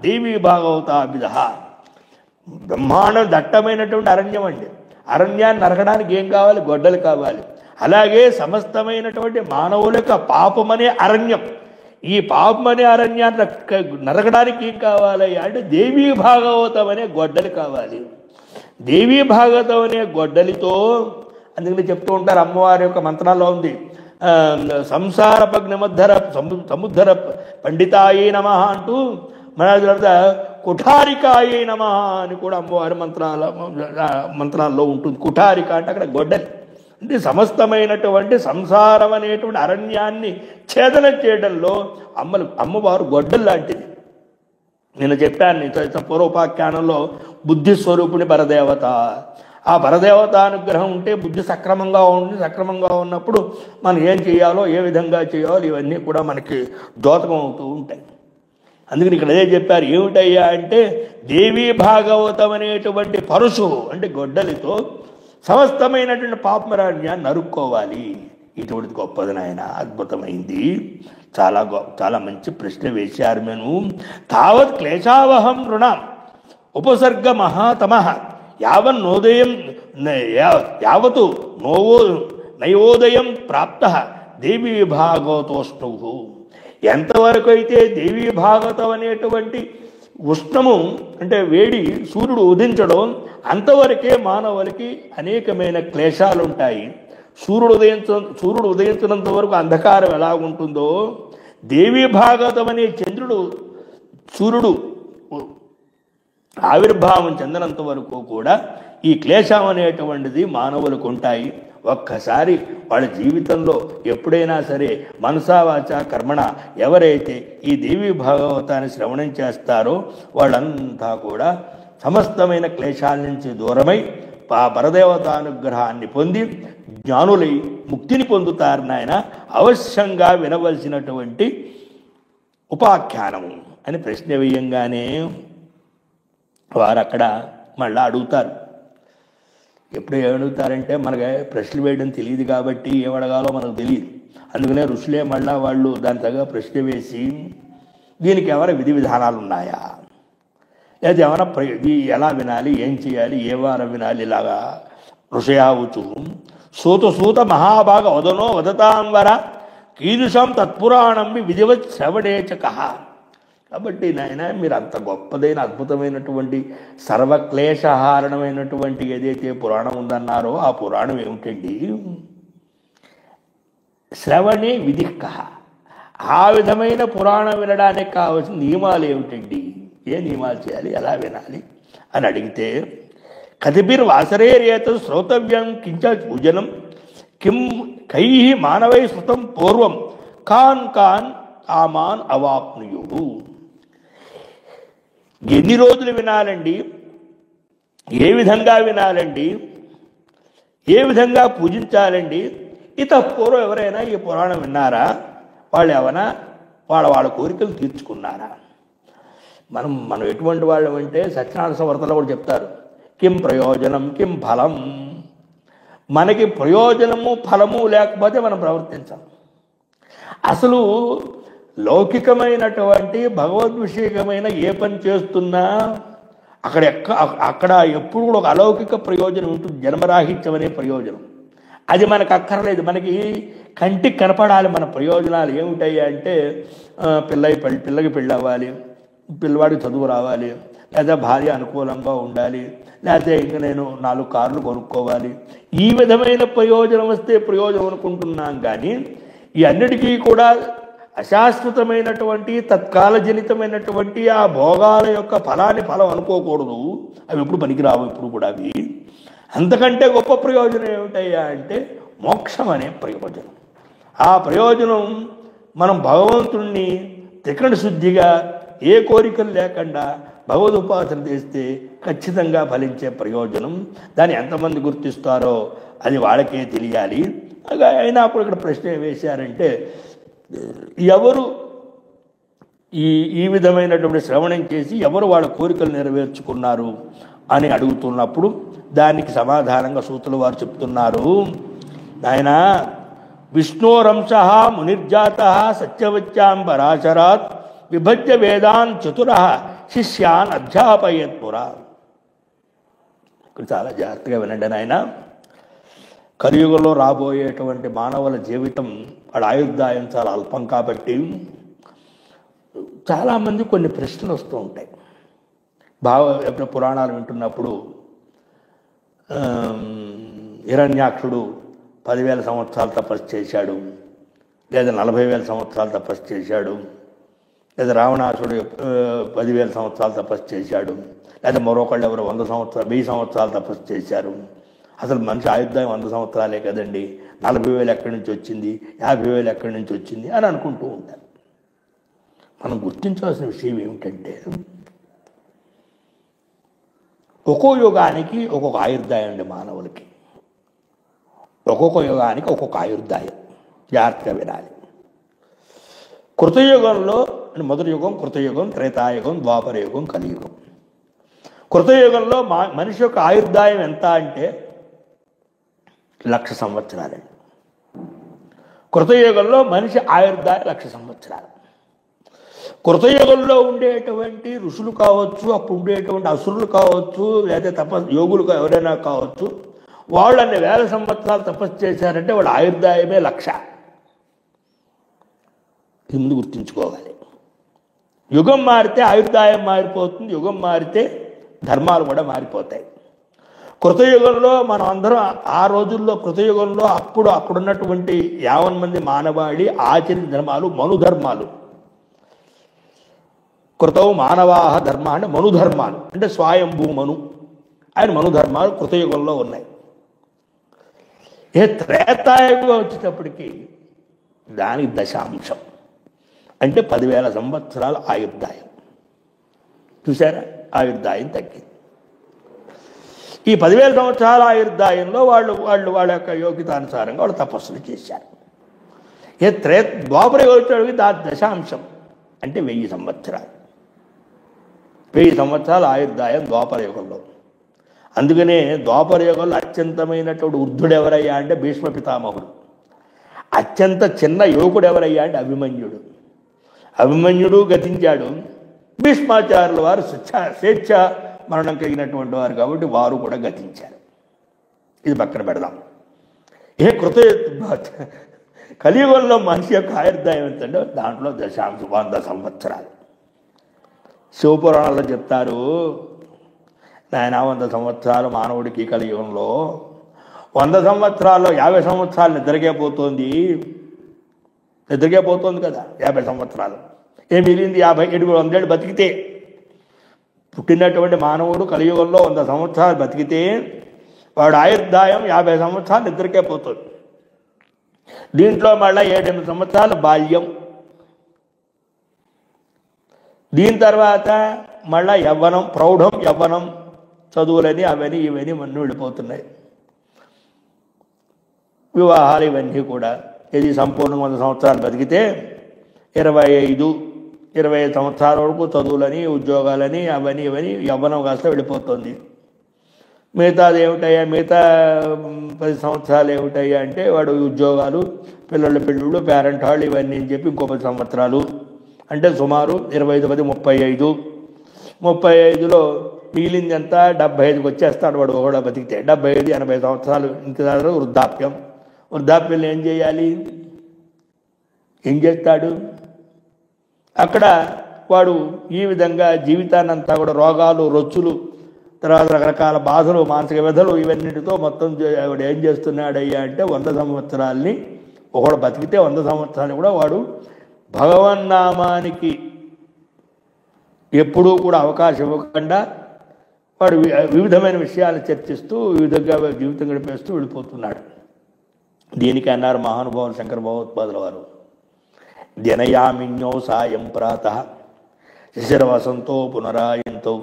దేవీ భాగవతాభిధ. బ్రహ్మాండం దట్టమైనటువంటి అరణ్యం అండి. అరణ్యాన్ని నరకడానికి ఏం కావాలి? గొడ్డలు కావాలి. అలాగే సమస్తమైనటువంటి మానవుల యొక్క పాపమనే అరణ్యం, ఈ పాపమనే అరణ్యాన్ని నరకడానికి ఏం కావాలి అంటే దేవీ భాగవతం అనే గొడ్డలి కావాలి. దేవీ భాగవతం అనే గొడ్డలితో, అందుకని చెప్తూ ఉంటారు అమ్మవారి యొక్క మంత్రాల్లో ఉంది, సంసార పగ్నిమద్ధర సముద్ధర పండితాయే నమః అంటూ, మన తర్వాత కుఠారికాయే నమః అని కూడా అమ్మవారి మంత్రాల్లో ఉంటుంది. కుఠారిక అంటే అక్కడ గొడ్డలి అంటే సమస్తమైనటువంటి సంసారం అనేటువంటి అరణ్యాన్ని ఛేదన చేయడంలో అమ్మవారు గొడ్డలు లాంటిది. నేను చెప్పాను పూర్వోపాఖ్యానంలో బుద్ధి స్వరూపుని పరదేవత. ఆ పరదేవత అనుగ్రహం ఉంటే బుద్ధి సక్రమంగా ఉన్నప్పుడు మనం ఏం చేయాలో ఏ విధంగా చేయాలో ఇవన్నీ కూడా మనకి ద్యోతకం అవుతూ ఉంటాయి. అందుకని ఇక్కడ అదే చెప్పారు, ఏమిటయ్యా అంటే దేవీ భాగవతం అనేటువంటి పరుసు అంటే గొడ్డలితో సమస్తమైనటువంటి పాపమరణ్యాన్ని నరుక్కోవాలి. ఇటువంటిది గొప్పది నాయన, అద్భుతమైంది. చాలా మంచి ప్రశ్న వేశారు. మేము తావత్ క్లేశావహం రుణం ఉపసర్గ మహాతమ యావన్నోదయం యావతు నయోదయం ప్రాప్త దేవీ భాగవతోష్ణు. ఎంతవరకు అయితే దేవీ భాగవతం అనేటువంటి ఉష్ణము అంటే వేడి సూర్యుడు ఉదించడం అంతవరకే మానవులకి అనేకమైన క్లేశాలు ఉంటాయి. సూర్యుడు ఉదయించినంత వరకు అంధకారం ఎలా ఉంటుందో, దేవీ భాగవతం అనే సూర్యుడు ఆవిర్భావం చెందినంత వరకు కూడా ఈ క్లేశం అనేటువంటిది మానవులకు ఉంటాయి. ఒక్కసారి వాళ్ళ జీవితంలో ఎప్పుడైనా సరే మనసా వాచా కర్మణ ఎవరైతే ఈ దేవీ భాగవతాన్ని శ్రవణం చేస్తారో వాళ్ళంతా కూడా సమస్తమైన క్లేశాల నుంచి దూరమై ఆ పరదేవతానుగ్రహాన్ని పొంది జ్ఞానులై ముక్తిని పొందుతారు నాయన. అవశ్యంగా వినవలసినటువంటి ఉపాఖ్యానము అని ప్రశ్న వేయంగానే వారు అక్కడ మళ్ళీ అడుగుతారు. ఎప్పుడు ఏమడుగుతారంటే మనకి ప్రశ్నలు వేయడం తెలియదు కాబట్టి ఏమడగాలో మనకు తెలియదు. అందుకనే ఋషులే మళ్ళీ వాళ్ళు దాని తగ్గ ప్రశ్న వేసి దీనికి ఏమైనా విధి విధానాలు ఉన్నాయా, లేదా ఏమైనా ఎలా వినాలి, ఏం చేయాలి, ఏ వారం వినాలి, ఇలాగా ఋషయావుచు సూత మహాభాగ వదనో వదతాంవర కీదృశం తత్పురాణం విధివత్ శ్రవణేచక. కాబట్టి నాయన మీరు అంత గొప్పదైన అద్భుతమైనటువంటి సర్వక్లేశహారణమైనటువంటి ఏదైతే పురాణం ఉందన్నారో ఆ పురాణం ఏమిటండి? శ్రవణే విధిక. ఆ విధమైన పురాణం వినడానికి కావాల్సిన నియమాలు ఏమిటండి? ఏ నియమాలు చేయాలి, ఎలా వినాలి అని అడిగితే కతిభిర్వాసరేరేత శ్రోతవ్యం కించ పూజనం కిం కై మానవై శృతం పూర్వం కాన్ ఆమాన్ అవాప్నుయుడు. ఎన్ని రోజులు వినాలండి, ఏ విధంగా వినాలండి, ఏ విధంగా పూజించాలండి? పూర్వం ఎవరైనా ఈ పురాణం విన్నారా? వాళ్ళు ఏమైనా వాళ్ళ కోరికలు తీర్చుకున్నారా? మనం ఎటువంటి వాళ్ళం అంటే సత్యనారాయణ వ్రతంలో కూడా చెప్తారు, కిం ప్రయోజనం కిం ఫలం. మనకి ప్రయోజనము ఫలము లేకపోతే మనం ప్రవర్తించాం. అసలు లౌకికమైనటువంటి భగవద్విషయకమైన ఏ పని చేస్తున్నా అక్కడ ఎప్పుడు కూడా ఒక అలౌకిక ప్రయోజనం ఉంటుంది, జన్మరాహిత్యం అనే ప్రయోజనం. అది మనకు అక్కర్లేదు. మనకి కంటికి కనపడాలి మన ప్రయోజనాలు ఏమిటాయి అంటే పిల్లకి పెళ్ళి అవ్వాలి, పిల్లవాడికి చదువు రావాలి, లేదా భార్య అనుకూలంగా ఉండాలి, లేకపోతే ఇంకా నేను 4 కార్లు కొనుక్కోవాలి. ఈ విధమైన ప్రయోజనం వస్తే ప్రయోజనం అనుకుంటున్నాం. కానీ ఈ అన్నిటికీ కూడా అశాశ్వతమైనటువంటి తత్కాలజనితమైనటువంటి ఆ భోగాల యొక్క ఫలం అనుకోకూడదు. అవి ఎప్పుడు పనికిరావు, ఇప్పుడు కూడా అవి. అంతకంటే గొప్ప ప్రయోజనం ఏమిటయ్యా అంటే మోక్షం అనే ప్రయోజనం. ఆ ప్రయోజనం మనం భగవంతుణ్ణి త్రికరణ శుద్ధిగా ఏ కోరికలు లేకుండా భగవదుపాసన చేస్తే ఖచ్చితంగా ఫలించే ప్రయోజనం. దాన్ని ఎంతమంది గుర్తిస్తారో అది వాళ్ళకే తెలియాలి. అయినా అప్పుడు ఇక్కడ ప్రశ్న వేశారంటే, ఎవరు ఈ విధమైనటువంటి శ్రవణం చేసి ఎవరు వాళ్ళ కోరికలు నెరవేర్చుకున్నారు అని అడుగుతున్నప్పుడు దానికి సమాధానంగా సూతుల వారు చెప్తున్నారు, నాయన విష్ణోరంశ మునిర్జాత సత్యవత్యాం పరాశరాత్ విభజ్య వేదాన్ చతుర శిష్యాన్ అధ్యాపయత్పురా. ఇక్కడ చాలా జాగ్రత్తగా వినండి నాయన. కలియుగంలో రాబోయేటువంటి మానవుల జీవితం వాడి ఆయుర్దాయం చాలా అల్పం కాబట్టి చాలామంది కొన్ని ప్రశ్నలు వస్తూ ఉంటాయి. ఎప్పుడు పురాణాలు వింటున్నప్పుడు హిరణ్యాక్షుడు 10,000 సంవత్సరాలు తపస్సు చేశాడు, లేదా 40,000 సంవత్సరాలు తపస్సు చేశాడు, లేదా రావణాసుడు 10,000 సంవత్సరాలు తపస్సు చేశాడు, లేదా మరొకళ్ళు ఎవరు 1000 సంవత్సరాలు తపస్సు చేశారు. అసలు మనిషి ఆయుర్దాయం 100 సంవత్సరాలే కదండి, 40,000 ఎక్కడి నుంచి వచ్చింది, 50,000 ఎక్కడి నుంచి వచ్చింది అని అనుకుంటూ ఉంటారు. మనం గుర్తించాల్సిన విషయం ఏమిటంటే, ఒక్కో యుగానికి ఒక్కొక్క ఆయుర్దాయం అండి మానవులకి. ఒక్కొక్క యుగానికి ఒక్కొక్క ఆయుర్దాయం. జాగ్రత్తగా వినాలి. కృతయుగంలో మొదటి యుగం కృతయుగం, త్రేతాయుగం, ద్వాపరయుగం, కలియుగం. కృతయుగంలో మనిషి యొక్క ఆయుర్దాయం ఎంత అంటే 1,00,000 సంవత్సరాలండి. కృతయుగంలో మనిషి ఆయుర్దాయం 1,00,000 సంవత్సరాలు. కృతయుగంలో ఉండేటువంటి ఋషులు కావచ్చు, అప్పుడు ఉండేటువంటి అసురులు కావచ్చు, లేదా యోగులు ఎవరైనా కావచ్చు, వాళ్ళు అన్ని 1000 సంవత్సరాలు తపస్సు చేశారంటే వాళ్ళ ఆయుర్దాయమే 1,00,000. ఇది ముందు గుర్తుంచుకోవాలి. యుగం మారితే ఆయుర్దాయం మారిపోతుంది, యుగం మారితే ధర్మాలు కూడా మారిపోతాయి. కృతయుగంలో మనం అందరం ఆ రోజుల్లో కృతయుగంలో అప్పుడున్నటువంటి 50 మంది మానవాళి ఆచరించిన ధర్మాలు మనుధర్మాలు. కృతవు మానవాహ ధర్మ అంటే మనుధర్మాలు, అంటే స్వయంభూ మను ఆయన మనుధర్మాలు కృతయుగంలో ఉన్నాయి. త్రేతాయుగం వచ్చేటప్పటికి దానికి దశాంశం అంటే 10,000 సంవత్సరాల ఆయుర్దాయం. చూసారా, ఆయుర్దాయం తగ్గింది. ఈ 10,000 సంవత్సరాల ఆయుర్దాయంలో వాళ్ళ యొక్క యోగ్యతానుసారంగా వాళ్ళు తపస్సులు చేశారు. ద్వాపరయుగం వచ్చేటప్పటికి దాని దశాంశం అంటే 1000 సంవత్సరాలు. 1000 సంవత్సరాల ఆయుర్దాయం ద్వాపరయుగంలో. అందుకనే ద్వాపరయుగంలో అత్యంతమైనటువంటి వృద్ధుడు ఎవరయ్యా అంటే భీష్మ పితామహుడు. అత్యంత చిన్న యువకుడు ఎవరయ్యా అంటే అభిమన్యుడు. అభిమన్యుడు గతించాడు. భీష్మాచార్యుల వారు స్వేచ్ఛ మరణం కలిగినటువంటి వారు కాబట్టి వారు కూడా గతించారు. ఇది పక్కన పెడదాం. కలియుగంలో మనిషి యొక్క ఆయుర్దాయం ఎంతంటే దాంట్లో దశాంశం 100 సంవత్సరాలు. శివపురాణంలో చెప్తారు, నాయన 100 సంవత్సరాలు మానవుడికి కలియుగంలో 100 సంవత్సరాల్లో 50 సంవత్సరాలు నిద్రకే పోతుంది కదా. 50 సంవత్సరాలు ఏం మిగిలింది? 50-100 ఏళ్ళు బతికితే పుట్టినటువంటి మానవుడు కలియుగంలో 100 సంవత్సరాలు బతికితే వాడు ఆయుర్దాయం 50 సంవత్సరాలు నిద్రకే పోతుంది. దీంట్లో మళ్ళీ 7-8 సంవత్సరాలు బాల్యం, దీని తర్వాత మళ్ళా యవ్వనం, ప్రౌఢం, యవ్వనం, చదువులని అవని ఇవన్నీ మన్ను వెళ్ళిపోతున్నాయి. వివాహాలు ఇవన్నీ కూడా. ఇది సంపూర్ణంగా 100 సంవత్సరాలు బతికితే 25, 25 సంవత్సరాల వరకు చదువులని ఉద్యోగాలని అవన్నీ ఇవన్నీ యవ్వనం కాస్త వెళ్ళిపోతుంది. మిగతాది ఏమిటయ్యా, మిగతా 10 సంవత్సరాలు ఏమిటయ్యా అంటే వాడు ఉద్యోగాలు, పిల్లల పెళ్ళిళ్ళు, పేరెంట్ హాల్ ఇవన్నీ అని చెప్పి ఇంకో 10 సంవత్సరాలు అంటే సుమారు 25 35. 35లో మిగిలింది ఎంత 75కి వచ్చేస్తాడు వాడు కూడా బతికితే. 75 80 సంవత్సరాలు ఇంకా వృద్ధాప్యం. వృద్ధాప్యంలో ఏం చేయాలి, ఏం చేస్తాడు? అక్కడ వాడు ఈ విధంగా జీవితాన్నంతా కూడా రోగాలు, రొచ్చులు, తర్వాత రకరకాల బాధలు, మానసిక వ్యధలు ఇవన్నిటితో మొత్తం వాడు ఏం చేస్తున్నాడయ్యా అంటే 100 సంవత్సరాలని ఒకడు బతికితే 100 సంవత్సరాలు కూడా వాడు భగవన్నామానికి ఎప్పుడూ కూడా అవకాశం ఇవ్వకుండా వాడు వివిధమైన విషయాలు చర్చిస్తూ వివిధంగా జీవితం గడిపేస్తూ వెళ్ళిపోతున్నాడు. దీనికి అన్నారు మహానుభావులు శంకర భగవత్పాదుల వారు, దినయామిన్యో సాయం ప్రాతః శిశిరవసంతో పునరాయంతో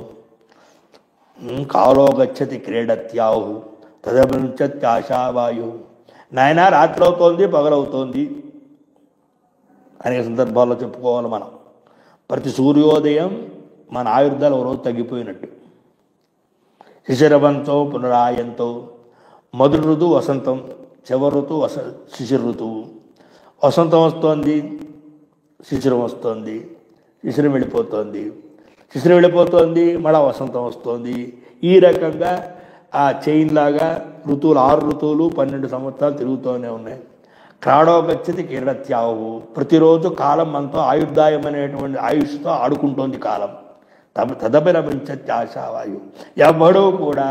కాలో గచ్చతి క్రీడత్యాహు తదభించత్యాశావాయు. నాయన రాత్రి అవుతోంది, పగలవుతోంది. అనేక సందర్భాల్లో చెప్పుకోవాలి మనం. ప్రతి సూర్యోదయం మన ఆయుర్దాలు ఒక రోజు తగ్గిపోయినట్టు. శిశిరవంతో పునరాయంతో, మొదటి ఋతువు వసంతం, చివరి ఋతువు శిశిర ఋతువు. వసంతం వస్తోంది, శిశిరం వస్తోంది, శిశిరం వెళ్ళిపోతోంది, శిశిరం వెళ్ళిపోతోంది, మళ్ళా వసంతం వస్తోంది. ఈ రకంగా ఆ చైన్ లాగా ఋతువులు 6 ఋతువులు 12 సంవత్సరాలు తిరుగుతూనే ఉన్నాయి. క్రాడోగచ్చతి క్రీడత్యాహు. ప్రతిరోజు కాలం మనతో ఆయుర్దాయం అనేటువంటి ఆయుష్తో ఆడుకుంటోంది కాలం. తదభిరమించతి ఆశావాయు. ఎవడూ కూడా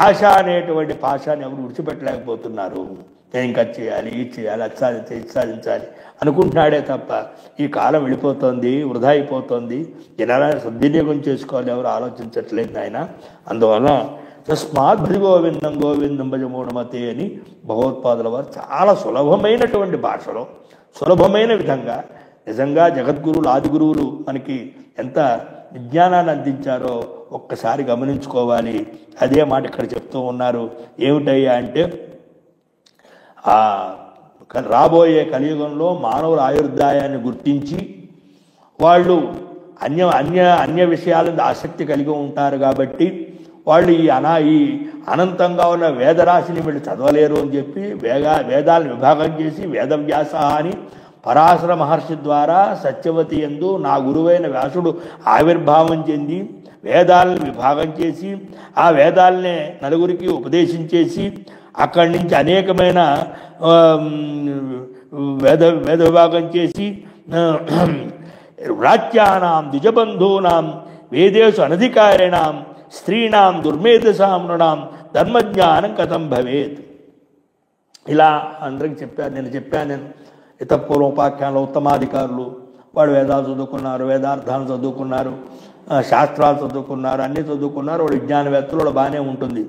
ఆశ అనేటువంటి పాశాన్ని ఎవరు విడిచిపెట్టలేకపోతున్నారు. నేను ఇంకా చేయాలి, ఇది చేయాలి, అది సాధించాలి, ఇది సాధించాలి అనుకుంటున్నాడే తప్ప ఈ కాలం వెళ్ళిపోతుంది, వృధా అయిపోతుంది, జనాలను సద్వినియోగం చేసుకోవాలి ఎవరు ఆలోచించట్లేదు ఆయన. అందువల్ల తస్మాత్ భజ గోవిందం గోవిందం భజ మూఢమతే అని భగవత్పాదుల వారు చాలా సులభమైనటువంటి భాషలో, సులభమైన విధంగా నిజంగా జగద్గురువులు, ఆది గురువులు మనకి ఎంత విజ్ఞానాన్ని అందించారో ఒక్కసారి గమనించుకోవాలి. అదే మాట ఇక్కడ చెప్తూ ఉన్నారు. ఏమిటయ్యా అంటే రాబోయే కలియుగంలో మానవుల ఆయుర్దాయాన్ని గుర్తించి వాళ్ళు అన్య విషయాల మీద ఆసక్తి కలిగి ఉంటారు కాబట్టి వాళ్ళు ఈ అనంతంగా ఉన్న వేదరాశిని వీళ్ళు చదవలేరు అని చెప్పి వేదాలను విభాగం చేసి వేదవ్యాస అని పరాశర మహర్షి ద్వారా సత్యవతి యందు నా గురువైన వ్యాసుడు ఆవిర్భావం చెంది వేదాలను విభాగం చేసి ఆ వేదాలనే నలుగురికి ఉపదేశించేసి అక్కడి నుంచి అనేకమైన వేద విభాగం చేసి రాజ్యానాం ద్విజబంధూనాం వేదేషు అనధికారిణాం స్త్రీణాం దుర్మేధసాం నృణాం ధర్మజ్ఞానం కథం భవేత్. ఇలా అందరికి చెప్పాను. నేను ఇతపూర్వం ఉపాఖ్యానంలో ఉత్తమాధికారులు వాడు వేదాలు చదువుకున్నారు, వేదార్థాలు చదువుకున్నారు, శాస్త్రాలు చదువుకున్నారు, అన్నీ చదువుకున్నారు. వాడు విజ్ఞానవేత్తలు, వాడు బాగానే ఉంటుంది.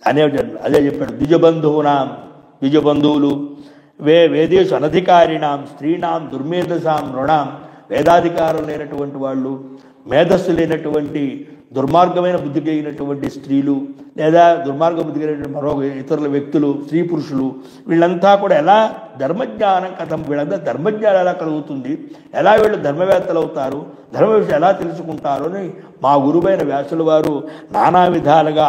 అదే చెప్పాడు. ద్విజబంధువులు వేదేషు అనధికారిణాం స్త్రీణాం దుర్మేధసాం నృణాం. వేదాధికారం లేనటువంటి వాళ్ళు, మేధస్సు లేనటువంటి దుర్మార్గమైన బుద్ధి కలిగినటువంటి స్త్రీలు, లేదా దుర్మార్గ బుద్ధి కలిగినటువంటి మరో ఇతరుల వ్యక్తులు, స్త్రీ పురుషులు, వీళ్ళంతా కూడా ఎలా ధర్మజ్ఞానం కథం, వీళ్ళంతా ధర్మజ్ఞానం ఎలా కలుగుతుంది, ఎలా వీళ్ళు ధర్మవేత్తలు అవుతారు, ధర్మ విషయం ఎలా తెలుసుకుంటారు అని మా గురువైన వ్యాసుల వారు నానా విధాలుగా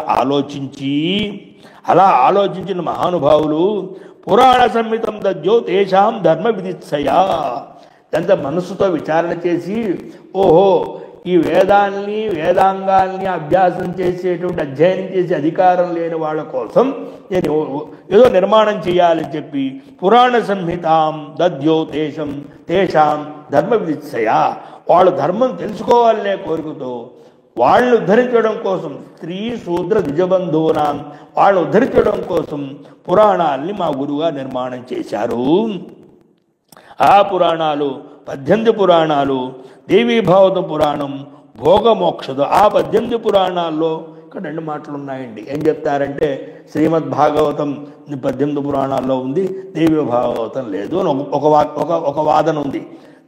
ఆలోచించిన మహానుభావులు పురాణ సంహితం దద్యో తేషాం ధర్మ విదిత్సయా. ఎంత మనస్సుతో విచారణ చేసి ఓహో ఈ వేదాంగాల్ని అభ్యాసం చేసేటువంటి అధ్యయనం చేసే అధికారం లేని వాళ్ళ కోసం నేను ఏదో నిర్మాణం చేయాలని చెప్పి పురాణ సంహితాం దద్యో తేషాం ధర్మ విదిత్సయా. వాళ్ళు ధర్మం తెలుసుకోవాలనే కోరికతో వాళ్ళని ఉద్ధరించడం కోసం స్త్రీ శూద్ర ద్విజబంధువునాం వాళ్ళని ఉద్ధరించడం కోసం పురాణాల్ని మా గురువుగా నిర్మాణం చేశారు. ఆ పురాణాలు 18 పురాణాలు, దేవీ భాగవత పురాణం, భోగమోక్షద. ఆ 18 పురాణాల్లో ఇక్కడ 2 మాటలు ఉన్నాయండి. ఏం చెప్తారంటే శ్రీమద్ భాగవతం 18 పురాణాల్లో ఉంది, దేవీ భాగవతం లేదు అని ఒక వాదన ఉంది.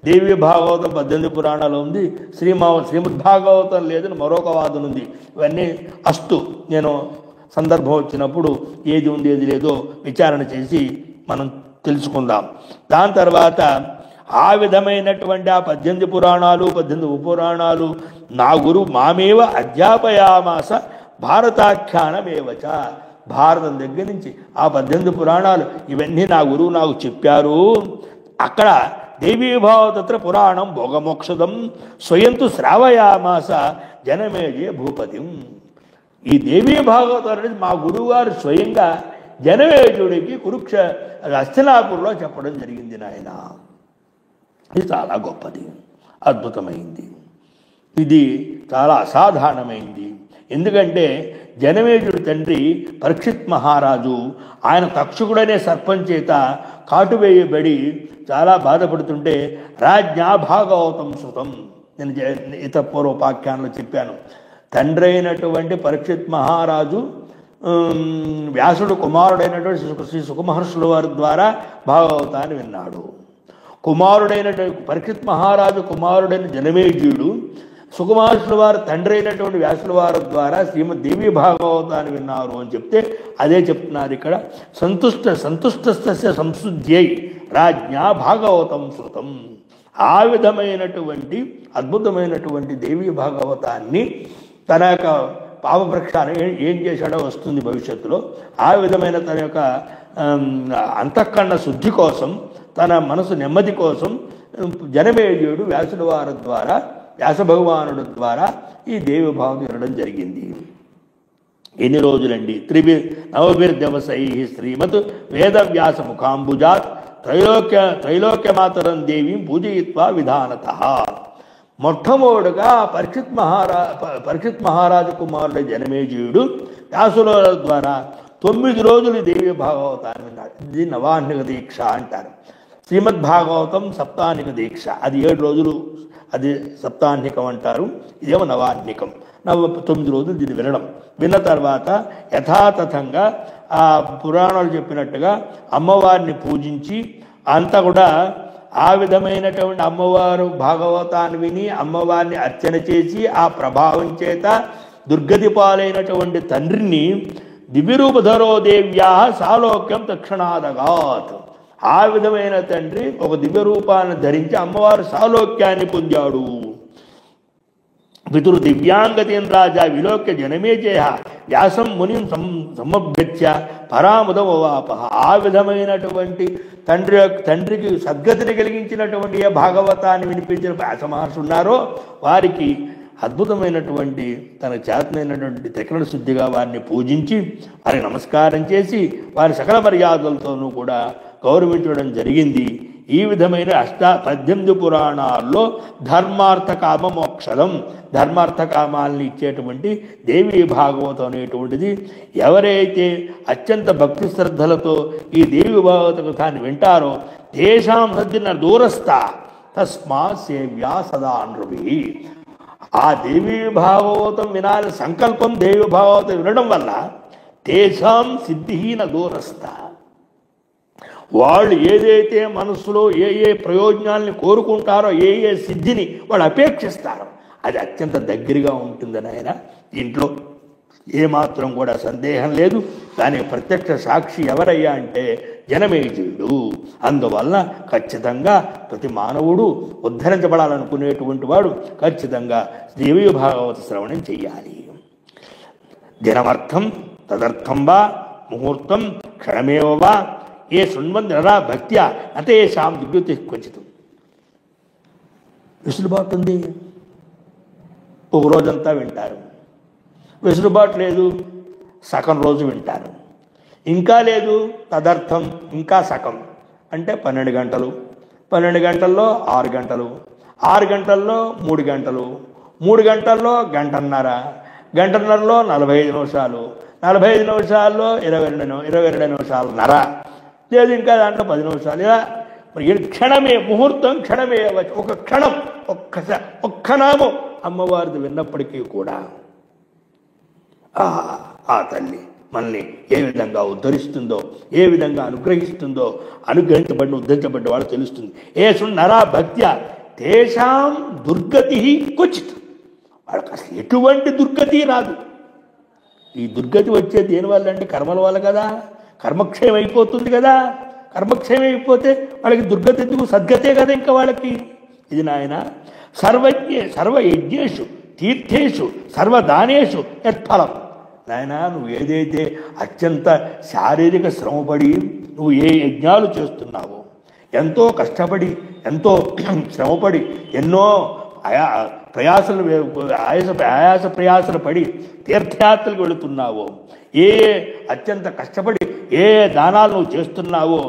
దేవీ భాగవతం 18 పురాణాలు ఉంది, శ్రీమద్ భాగవతం లేదని మరొక వాదన ఉంది. ఇవన్నీ అస్తు, నేను సందర్భం వచ్చినప్పుడు ఏది ఉంది ఏది లేదో విచారణ చేసి మనం తెలుసుకుందాం. దాని తర్వాత ఆ విధమైనటువంటి ఆ 18 పురాణాలు 18 ఉపపురాణాలు నా గురు మామేవ అధ్యాపయామాస భారతాఖ్యానమేవచ. భారతం దగ్గర నుంచి ఆ 18 పురాణాలు ఇవన్నీ నా గురువు నాకు చెప్పారు. అక్కడ దేవీభావతత్ర పురాణం భోగమోక్షదం స్వయంతు శ్రావయామాస జనమేజయ భూపతిం. ఈ దేవీ భాగవతం అనేది మా గురువుగారు స్వయంగా జనమేజయుడికి హస్తినాపురంలో చెప్పడం జరిగింది నాయన. ఇది చాలా గొప్పది, అద్భుతమైంది, ఇది చాలా అసాధారణమైంది. ఎందుకంటే జనమేజయుడి తండ్రి పరీక్షిత్ మహారాజు ఆయన తక్షకుడనే సర్పం చేత కాటువేయబడి చాలా బాధపడుతుంటే రాజ్ఞా భాగవతం సుతం. నేను ఇతర పూర్వోపాఖ్యానంలో చెప్పాను. తండ్రి అయినటువంటి పరీక్షిత్ మహారాజు వ్యాసుడు కుమారుడైనటువంటి శ్రీ సుఖమహర్షుల వారి ద్వారా భాగవతాన్ని విన్నాడు. కుమారుడైనటువంటి పరీక్షిత్ మహారాజు కుమారుడైన జనమేజయుడు సుఖమహర్షుల వారు తండ్రి అయినటువంటి వ్యాసుల వారి ద్వారా శ్రీమద్ దేవీ భాగవతాన్ని విన్నారు అని చెప్తే అదే చెప్తున్నారు ఇక్కడ. సంతుష్టస్య సంశుద్ధ్యై రాజ్ఞా భాగవతం శృతం. ఆ విధమైనటువంటి అద్భుతమైనటువంటి దేవీ భాగవతాన్ని తన యొక్క పాపప్రక్షాళన ఏం చేశాడో వస్తుంది భవిష్యత్తులో. ఆ విధమైన తన యొక్క అంతఃకరణ శుద్ధి కోసం, తన మనసు నెమ్మది కోసం జనమేజయుడు వ్యాసుల వారి ద్వారా, వ్యాస భగవానుడు ద్వారా ఈ దేవి భావం వినడం జరిగింది. ఎన్ని రోజులండి? నవభిర్దవసై శ్రీమత్ వేదవ్యాస ముఖాంబుజాత్ త్రైలోక్యమాతరం దేవీం పూజయిత్వా విధానత. మొట్టమొదటిగా పరీక్షిత్ మహారాజు కుమారుడు జనమేజయుడు వ్యాసుల ద్వారా 9 రోజులు దేవి భాగవతాన్ని విన్నాడు. ఇది నవాహ్నిక దీక్ష అంటారు. శ్రీమద్ భాగవతం సప్తాహ్నిక దీక్ష, అది 7 రోజులు, అది సప్తాహ్నికం అంటారు. ఇదేమో నవాహ్నికం. 9 రోజులు దీన్ని వినడం. విన్న తర్వాత యథాతథంగా ఆ పురాణాలు చెప్పినట్టుగా అమ్మవారిని పూజించి అంతా కూడా ఆ విధమైనటువంటి అమ్మవారు భాగవతాన్ని విని అమ్మవారిని అర్చన చేసి ఆ ప్రభావం చేత దుర్గతి పాలైనటువంటి తండ్రిని దివ్యరూపధరో దేవ్యా సాలోక్యం తక్షణాదగాత్. ఆ విధమైన తండ్రి ఒక దివ్య రూపాన్ని ధరించి అమ్మవారు సాలోక్యాన్ని పొందాడు. పితృ దివ్యాంగతేన్ రాజా విలోక్య జనమేజయ వ్యాసం మునిం సమభ్యత్య పరాముదమవాప. ఆ విధమైనటువంటి తండ్రికి సద్గతిని కలిగించినటువంటి ఏ భాగవతాన్ని వినిపించిన వ్యాస మహర్షి ఉన్నారో వారికి అద్భుతమైనటువంటి తన చేతనైనటువంటి త్రికరణ శుద్ధిగా వారిని పూజించి వారికి నమస్కారం చేసి వారి సకల మర్యాదలతోనూ కూడా గౌరవించడం జరిగింది. ఈ విధమైన 18 పురాణాల్లో ధర్మార్థ కామ మోక్షదం, ధర్మార్థ కామాలని ఇచ్చేటువంటి దేవీ భాగవతం అనేటువంటిది ఎవరైతే అత్యంత భక్తి శ్రద్ధలతో ఈ దేవి భాగవత కథాన్ని వింటారో తేషాం సద్దిన దూరస్థ తస్మా సేవ్యా సదా నృభి. ఆ దేవీ భాగవతం వినాలి సంకల్పం దేవి భాగవతం వినడం వల్ల తేషాం సిద్ధిహీన దూరస్థ, వాళ్ళు ఏదైతే మనసులో ఏ ప్రయోజనాల్ని కోరుకుంటారో, ఏ సిద్ధిని వాళ్ళు అపేక్షిస్తారో అది అత్యంత దగ్గరగా ఉంటుందని ఆయన దీంట్లో ఏమాత్రం కూడా సందేహం లేదు. దానికి ప్రత్యక్ష సాక్షి ఎవరయ్యా అంటే జనమేజయుడు. అందువల్ల ఖచ్చితంగా ప్రతి మానవుడు ఉద్ధరించబడాలనుకునేటువంటి వాడు ఖచ్చితంగా దేవీ భాగవత శ్రవణం చెయ్యాలి. దినమర్థం తదర్థం వా ముహూర్తం క్షణమేవ వా ఏ శృణ్వంతి నరా భక్త్యా నతేషాం దివ్యతి క్వచిత్. వెసులుబాటు ఉంది, ఒక రోజంతా వింటారు. వెసులుబాటు లేదు, సగం రోజు వింటారు. ఇంకా లేదు తదర్థం, ఇంకా సగం అంటే 12 గంటలు, 12 గంటల్లో 6 గంటలు, 6 గంటల్లో 3 గంటలు, 3 గంటల్లో గంటన్నర, గంటన్నరలో 45 నిమిషాలు, 45 నిమిషాల్లో 22 నిమిషాలు నర, లేదు ఇంకా దాంట్లో 10 నిమిషాలు. ఇలా క్షణమే ముహూర్తం, క్షణమే ఒక క్షణం, ఒక్క నామం అమ్మవారిది విన్నప్పటికీ కూడా ఆ తల్లి మనల్ని ఏ విధంగా ఉద్ధరిస్తుందో, ఏ విధంగా అనుగ్రహిస్తుందో, ఉద్ధరించబడిన వాళ్ళు తెలుస్తుంది. ఏ నరా భక్త్యా తేషాం దుర్గతి క్వచిత్. వాళ్ళకి అసలు ఎటువంటి దుర్గతి రాదు. ఈ దుర్గతి వచ్చేది దేనివల్ల అంటే కర్మల వల్ల కదా, కర్మక్షయం అయిపోతుంది కదా. కర్మక్షయం అయిపోతే వాళ్ళకి దుర్గతి ఎందుకు? సద్గతే కదా ఇంకా వాళ్ళకి. ఇది నాయన సర్వయజ్ఞేషు తీర్థేషు సర్వదానేషు యత్ఫలం. నాయన నువ్వు ఏదైతే అత్యంత శారీరక శ్రమపడి నువ్వు ఏ యజ్ఞాలు చేస్తున్నావో, ఎంతో కష్టపడి ఎంతో శ్రమపడి ఎన్నో ఆయాస ప్రయాసలు పడి తీర్థయాత్రలకు వెళుతున్నావో, ఏ అత్యంత కష్టపడి ఏ దానాలు నువ్వు చేస్తున్నావో,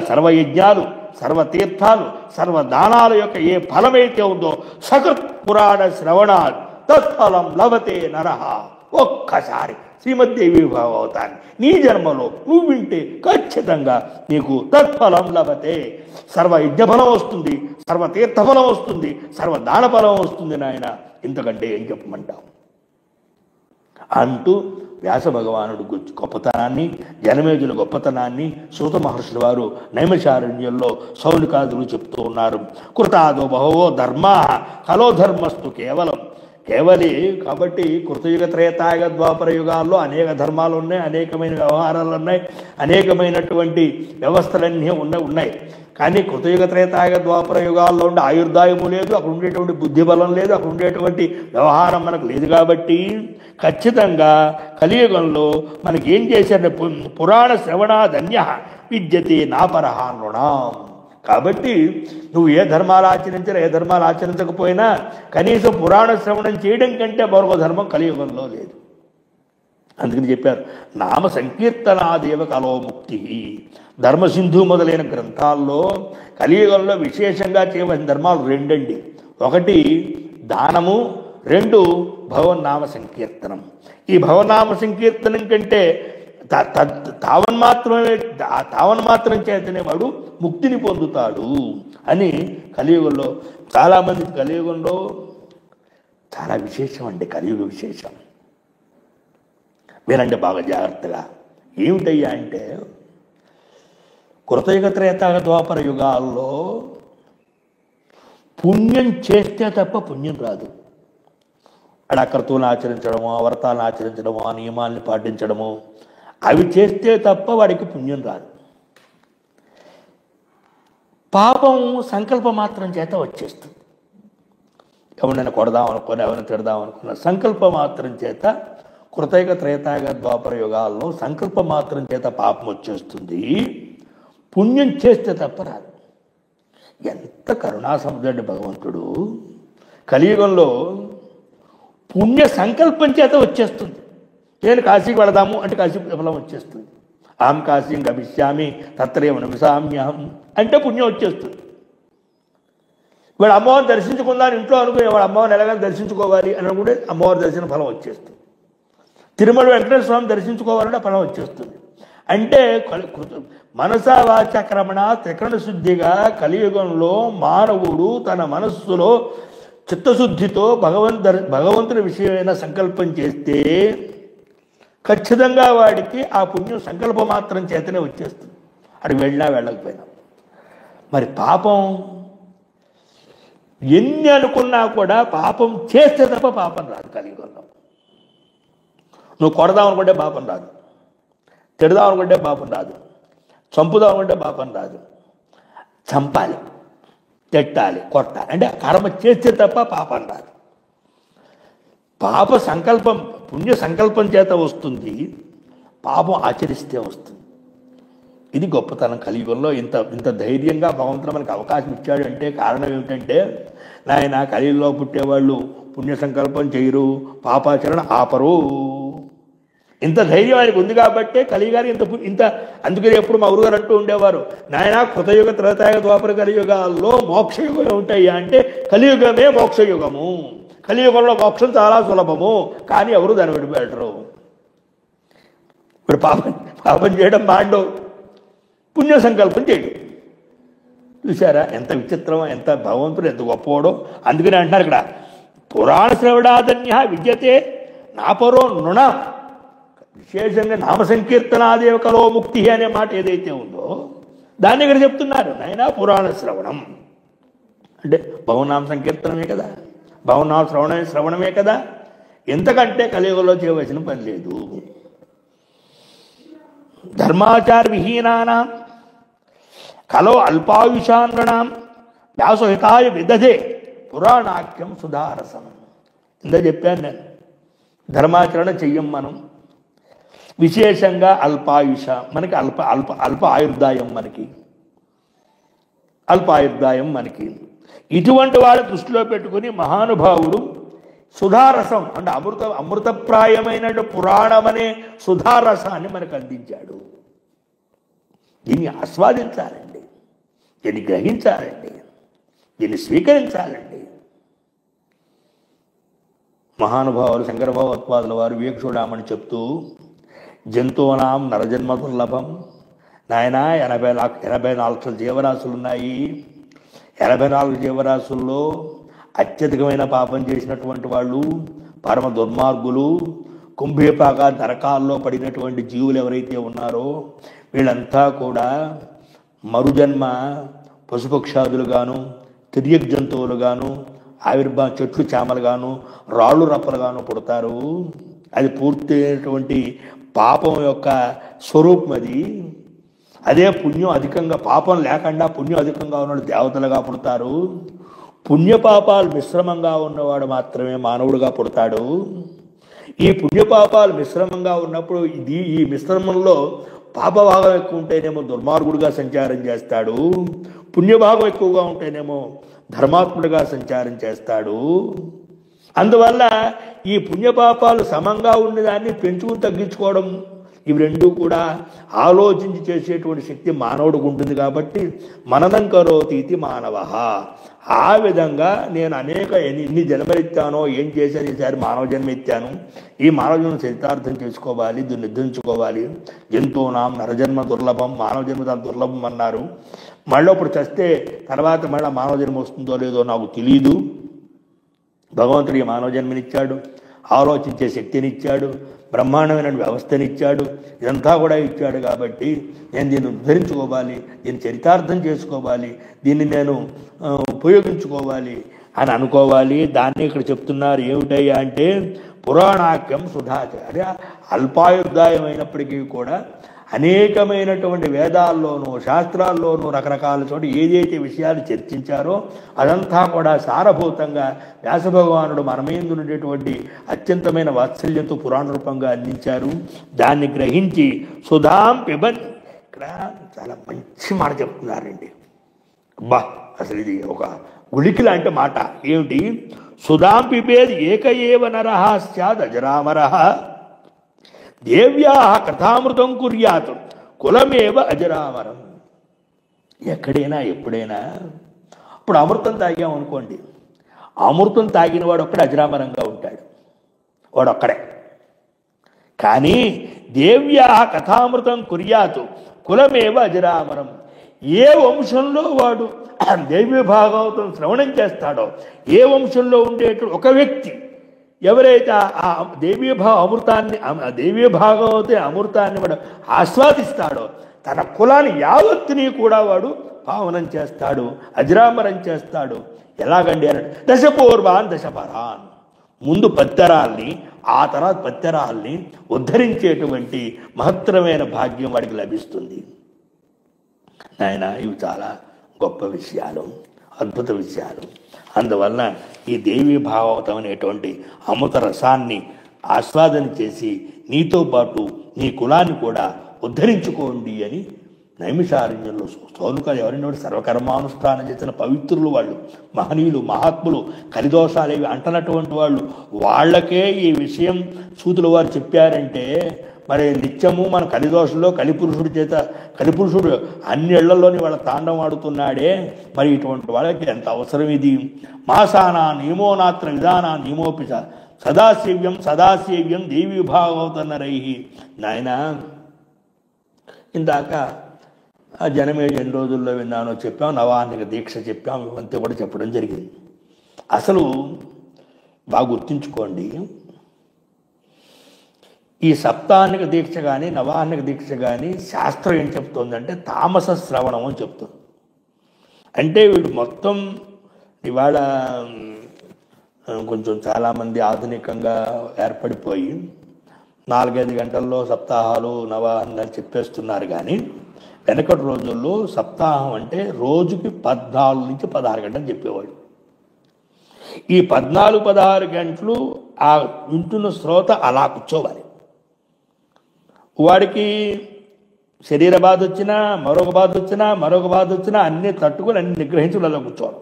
సర్వయజ్ఞాలు సర్వతీర్థాలు సర్వదానాల యొక్క ఏ ఫలమైతే ఉందో సకృత్ పురాణ శ్రవణాత్ తత్ఫలం లభతే నరః. ఒక్కసారి శ్రీమద్దేవి భాగవతాన్ని నీ జన్మలో నువ్వు వింటే ఖచ్చితంగా నీకు తత్ఫలం లభతే. సర్వయజ్ఞఫలం వస్తుంది, సర్వతీర్థఫలం వస్తుంది, సర్వదాన ఫలం వస్తుంది. నాయన ఇంతకంటే ఏం చెప్పమంటావు అంటూ వ్యాస భగవానుడు గొప్పతనాన్ని, జనమేజుల గొప్పతనాన్ని సూత మహర్షుల వారు నైమిషారణ్యంలో సౌనికాదులు చెప్తూ ఉన్నారు. కృతాదో బహవో ధర్మా కలో ధర్మస్తు కేవలం. కాబట్టి కృతయుగ త్రేతాయుగ ద్వాపర యుగాల్లో అనేక ధర్మాలు ఉన్నాయి, అనేకమైన వ్యవహారాలు ఉన్నాయి, అనేకమైనటువంటి వ్యవస్థలన్నీ ఉన్నాయి. కానీ కృతయుగ త్రేతాయుగ ద్వాపర యుగాల్లో ఉండే ఆయుర్దాయము లేదు, అక్కడ ఉండేటువంటి బుద్ధిబలం లేదు, అక్కడ ఉండేటువంటి వ్యవహారం మనకు లేదు. కాబట్టి ఖచ్చితంగా కలియుగంలో మనకి ఏం చేశారు? పురాణ శ్రవణాధన్య విద్యతే నాపరహ నృణాం. కాబట్టి నువ్వు ఏ ధర్మాలు ఆచరించినా ఏ ధర్మాలు ఆచరించకపోయినా కనీసం పురాణ శ్రవణం చేయడం కంటే మరొక ధర్మం కలియుగంలో లేదు. అందుకని చెప్పారు నామ సంకీర్తనాదేవ కలో ముక్తి. ధర్మసింధు మొదలైన గ్రంథాల్లో కలియుగంలో విశేషంగా చేయవలసిన ధర్మాలు రెండండి. ఒకటి దానము, రెండు భగవన్నామ సంకీర్తనం. ఈ భగవన్నామ సంకీర్తనం కంటే తావన్ మాత్రం చేతనే వాడు ముక్తిని పొందుతాడు అని కలియుగంలో చాలామంది కలియుగంలో చాలా విశేషం అండి. కలియుగ విశేషం మీరంటే బాగా జాగ్రత్తగా. ఏమిటయ్యా అంటే కృతయుగ త్రేతాయుగ ద్వాపర యుగాల్లో పుణ్యం చేస్తే తప్ప పుణ్యం రాదు. అక్కడ క్రతువులను ఆచరించడము, వ్రతాలను ఆచరించడము, ఆ నియమాల్ని పాటించడము, అవి చేస్తే తప్ప వాడికి పుణ్యం రాదు. పాపం సంకల్ప మాత్రం చేత వచ్చేస్తుంది. ఎవరినైనా కొడదాం అనుకున్నా, ఎవరిని తిడదాం అనుకున్నా సంకల్ప మాత్రం చేత కృతయుగ త్రేతాయుగ ద్వాపర యుగాల్లో సంకల్ప మాత్రం చేత పాపం వచ్చేస్తుంది. పుణ్యం చేస్తే తప్ప రాదు. ఎంత కరుణాసముద్రుడి భగవంతుడు. కలియుగంలో పుణ్య సంకల్పం చేత వచ్చేస్తుంది. నేను కాశీకి వెళదాము అంటే కాశీ ఫలం వచ్చేస్తుంది. అహం కాశీం గమిష్యామి తత్రేవ నమిషామ్యహం అంటే పుణ్యం వచ్చేస్తుంది. వాడు అమ్మవారిని దర్శించుకుందాని ఇంట్లో అనుకునే వాడు అమ్మవారిని ఎలాగైనా దర్శించుకోవాలి అని అనుకుంటే అమ్మవారి దర్శన ఫలం వచ్చేస్తుంది. తిరుమల వెంకటేశ్వర స్వామి దర్శించుకోవాలంటే ఫలం వచ్చేస్తుంది. అంటే మనసా వాచక్రమణ త్రికరణ శుద్ధిగా కలియుగంలో మానవుడు తన మనస్సులో చిత్తశుద్ధితో భగవంతుని విషయమైన సంకల్పం చేస్తే ఖచ్చితంగా వాడికి ఆ పుణ్యం సంకల్పం మాత్రం చేతనే వచ్చేస్తుంది. అక్కడికి వెళ్ళినా వెళ్ళకపోయినా. మరి పాపం ఎన్ని అనుకున్నా కూడా పాపం చేస్తే తప్ప పాపం రాదు కలియుగంలో. నువ్వు కొడదాం అనుకుంటే పాపం రాదు, తిడదాం అనుకుంటే పాపం రాదు, చంపుదాం అనుకుంటే పాపం రాదు. చంపాలి, తిట్టాలి, కొట్టాలి అంటే కర్మ చేస్తే తప్ప పాపం రాదు. పాప సంకల్పం పుణ్య సంకల్పం చేత వస్తుంది, పాపం ఆచరిస్తే వస్తుంది. ఇది గొప్పతనం. కలియుగంలో ఇంత ధైర్యంగా భగవంతుడు మనకు అవకాశం ఇచ్చాడు అంటే కారణం ఏమిటంటే నాయన కలియుగంలో పుట్టేవాళ్ళు పుణ్య సంకల్పం చేయరు, పాపాచరణ ఆపరు. ఇంత ధైర్యం ఆయనకు ఉంది కాబట్టే కలియుగానికి ఇంత అందుకని ఎప్పుడు మా గురుగారు అంటూ ఉండేవారు, నాయన కృతయుగ త్రేతాయుగ ద్వాపర కలియుగాల్లో మోక్షయుగం ఉంటాయా అంటే కలియుగమే మోక్షయుగము. కలియుగంలో మోక్షం చాలా సులభము, కానీ ఎవరు దాన్ని విడిపెట్టరు. ఇప్పుడు పాపం చేయడం మాండవు, పుణ్య సంకల్పం చేయడం. చూసారా ఎంత విచిత్రమో, ఎంత భగవంతుడు ఎంత గొప్పవాడో. అందుకని అంటున్నారు ఇక్కడ పురాణ శ్రవణాధన్య విద్యతే నాపరో నృణ. విశేషంగా నామ సంకీర్తనాదేవ కలో ముక్తి అనే మాట ఏదైతే ఉందో దాన్ని ఇక్కడ చెప్తున్నారు. నాయన పురాణ శ్రవణం అంటే భగవన్నామ సంకీర్తనమే కదా, భగవన్నామ శ్రవణమే కదా. ఎంతకంటే కలియుగంలో చేయవలసిన పని లేదు. ధర్మాచార విహీనానాం కలో అల్పాయుషాన్రణాం వ్యాసహితాయ విదధే పురాణాఖ్యం సుధారసం. ఇందా చెప్పాను నేను, ధర్మాచరణ చెయ్యం మనం, విశేషంగా అల్పాయుష, మనకి అల్ప అల్ప అల్ప ఆయుర్దాయం, అల్పాయుర్దాయం మనకి. ఇటువంటి వాళ్ళ దృష్టిలో పెట్టుకుని మహానుభావుడు సుధారసం అంటే అమృతప్రాయమైన పురాణం అనే సుధారసాన్ని మనకు అందించాడు. దీన్ని ఆస్వాదించాలండి, దీన్ని గ్రహించాలండి, దీన్ని స్వీకరించాలండి. మహానుభావులు శంకర భగవత్పాదుల వారు వివేకచూడామని చెప్తూ, జంతువునాం నరజన్మ దుర్లభం, నాయన 84 లక్షల జీవరాశులు ఉన్నాయి. 84 జీవరాశుల్లో అత్యధికమైన పాపం చేసినటువంటి వాళ్ళు పరమ దుర్మార్గులు, కుంభీపాక నరకాల్లో పడినటువంటి జీవులు ఎవరైతే ఉన్నారో వీళ్ళంతా కూడా మరుజన్మ పశుపక్షాదులుగాను, తిర్యక్ జంతువులుగాను, చెట్లు చేమలుగాను, రాళ్ళు రప్పలుగాను పుడతారు. అది పూర్తయినటువంటి పాపం యొక్క స్వరూపం అది. అదే పుణ్యం అధికంగా, పాపం లేకుండా పుణ్యం అధికంగా ఉన్నవాడు దేవతలుగా పుడతారు. పుణ్యపాపాలు మిశ్రమంగా ఉన్నవాడు మాత్రమే మానవుడిగా పుడతాడు. ఈ పుణ్యపాపాలు మిశ్రమంగా ఉన్నప్పుడు ఈ మిశ్రమంలో పాపభాగం ఎక్కువ ఉంటేనేమో దుర్మార్గుడిగా సంచారం చేస్తాడు, పుణ్యభాగం ఎక్కువగా ఉంటేనేమో ధర్మాత్ముడిగా సంచారం చేస్తాడు. అందువల్ల ఈ పుణ్యపాపాలు సమంగా ఉండేదాన్ని పెంచుకుని తగ్గించుకోవడం, ఇవి రెండూ కూడా ఆలోచించి చేసేటువంటి శక్తి మానవుడికి ఉంటుంది. కాబట్టి మననం కరోతి ఇది మానవ. ఆ విధంగా నేను ఎన్ని జన్మలెత్తానో, ఏం చేశాను, ఈసారి మానవ జన్మ ఎత్తాను, ఈ మానవ జన్మ చరితార్థం చేసుకోవాలి, దీన్ని నిర్ధరించుకోవాలి. జంతువునాం నరజన్మ దుర్లభం, మానవ జన్మ దాని దుర్లభం అన్నారు. మళ్ళీ ఇప్పుడు చస్తే తర్వాత మళ్ళీ మానవ జన్మ వస్తుందో లేదో నాకు తెలియదు. భగవంతుడు ఈ మానవ జన్మనిచ్చాడు, ఆలోచించే శక్తినిచ్చాడు, బ్రహ్మాండమైన వ్యవస్థనిచ్చాడు, ఇదంతా కూడా ఇచ్చాడు. కాబట్టి నేను దీన్ని ఉద్ధరించుకోవాలి, దీన్ని చరితార్థం చేసుకోవాలి, దీన్ని నేను ఉపయోగించుకోవాలి అని అనుకోవాలి. దాన్ని ఇక్కడ చెప్తున్నారు. ఏమిటయ్యా అంటే పురాణాఖ్యం సుధాచార్య. అల్పాయుర్దాయం అయినప్పటికీ కూడా అనేకమైనటువంటి వేదాల్లోనూ శాస్త్రాల్లోనూ రకరకాల చోట ఏదైతే విషయాలు చర్చించారో అదంతా కూడా సారభూతంగా వ్యాసభగవానుడు మనమేందు ఉండేటువంటి అత్యంతమైన వాత్సల్యంతో పురాణ రూపంగా అందించారు. దాన్ని గ్రహించి సుధాం పిబన్, ఇక్కడ చాలా మంచి మాట చెప్తున్నారండి. అబ్బా, అసలు ఇది ఒక గుళికి లాంటి మాట. ఏమిటి? సుధాం పిబేద్ ఏక ఏవ నరః స్యాద్ అజరామరః, దేవ్యా కథామృతం కుర్యాత్ కులమేవ అజరామరం. ఎక్కడైనా ఎప్పుడైనా ఇప్పుడు అమృతం తాగామనుకోండి, అమృతం తాగిన వాడు ఒక్కడే అజరామరంగా ఉంటాడు, వాడొక్కడే. కానీ దేవ్యా కథామృతం కుర్యాత్ కులమేవ అజరామరం, ఏ వంశంలో వాడు దేవ్య భాగవతం శ్రవణం చేస్తాడో, ఏ వంశంలో ఉండేటువంటి ఒక వ్యక్తి ఎవరైతే ఆ దేవీ భాగవత అమృతాన్ని వాడు ఆస్వాదిస్తాడో తన కులాన్ని యావత్తుని కూడా వాడు పావనం చేస్తాడు, అజరామరం చేస్తాడు. ఎలాగండి అన్నాడు, దశపూర్వాన్ దశపరాన్, ముందు పత్తరాల్ని ఆ తర్వాత పత్తరాల్ని ఉద్ధరించేటువంటి మహత్తరమైన భాగ్యం వాడికి లభిస్తుంది. నాయన, ఇవి చాలా గొప్ప విషయాలు, అద్భుత విషయాలు. అందువలన ఈ దేవీ భాగవతం అనేటువంటి అమృత రసాన్ని ఆస్వాదన చేసి నీతో పాటు నీ కులాన్ని కూడా ఉద్ధరించుకోండి అని నైమిషారణ్యంలో స్థౌనుకాలు ఎవరైనా సర్వకర్మానుష్ఠానం చేసిన పవిత్రులు వాళ్ళు, మహనీయులు, మహాత్ములు, కలిదోషాలేవి అంటనటువంటి వాళ్ళు, వాళ్ళకే ఈ విషయం సూతుల వారు చెప్పారంటే మరి నిత్యము మన కలిదోషంలో కలిపురుషుడు అన్ని ఇళ్లలోని వాళ్ళ తాండవం ఆడుతున్నాడే, మరి ఇటువంటి వాళ్ళకి ఎంత అవసరం ఇది. మాసానా నియమోనాత్ర విధానా నియమోపిచ సదాసేవ్యం దేవీ భాగవతనరై. నాయన, ఇందాక ఆ జనమే ఎన్ని రోజుల్లో విన్నానో చెప్పాం, నవాహనిక దీక్ష చెప్పాం, ఇవంతా కూడా చెప్పడం జరిగింది. అసలు బాగా గుర్తుంచుకోండి, ఈ సప్తాహనిక దీక్ష కానీ నవాహనిక దీక్ష కానీ శాస్త్రం ఏం చెప్తుందంటే తామస శ్రవణం అని చెప్తుంది. అంటే వీడు మొత్తం ఇవాళ కొంచెం చాలామంది ఆధునికంగా ఏర్పడిపోయి 4-5 గంటల్లో సప్తాహాలు నవాహనాలు చెప్పేస్తున్నారు. కానీ వెనకటి రోజుల్లో సప్తాహం అంటే రోజుకి 14 నుంచి 16 గంటలు చెప్పేవాడు. ఈ 14-16 గంటలు ఆ వింటున్న శ్రోత అలా కూర్చోవాలి. వాడికి శరీర బాధ వచ్చినా, మరొక బాధ వచ్చినా అన్నీ తట్టుకొని అన్ని నిగ్రహించి అలా కూర్చోవాలి.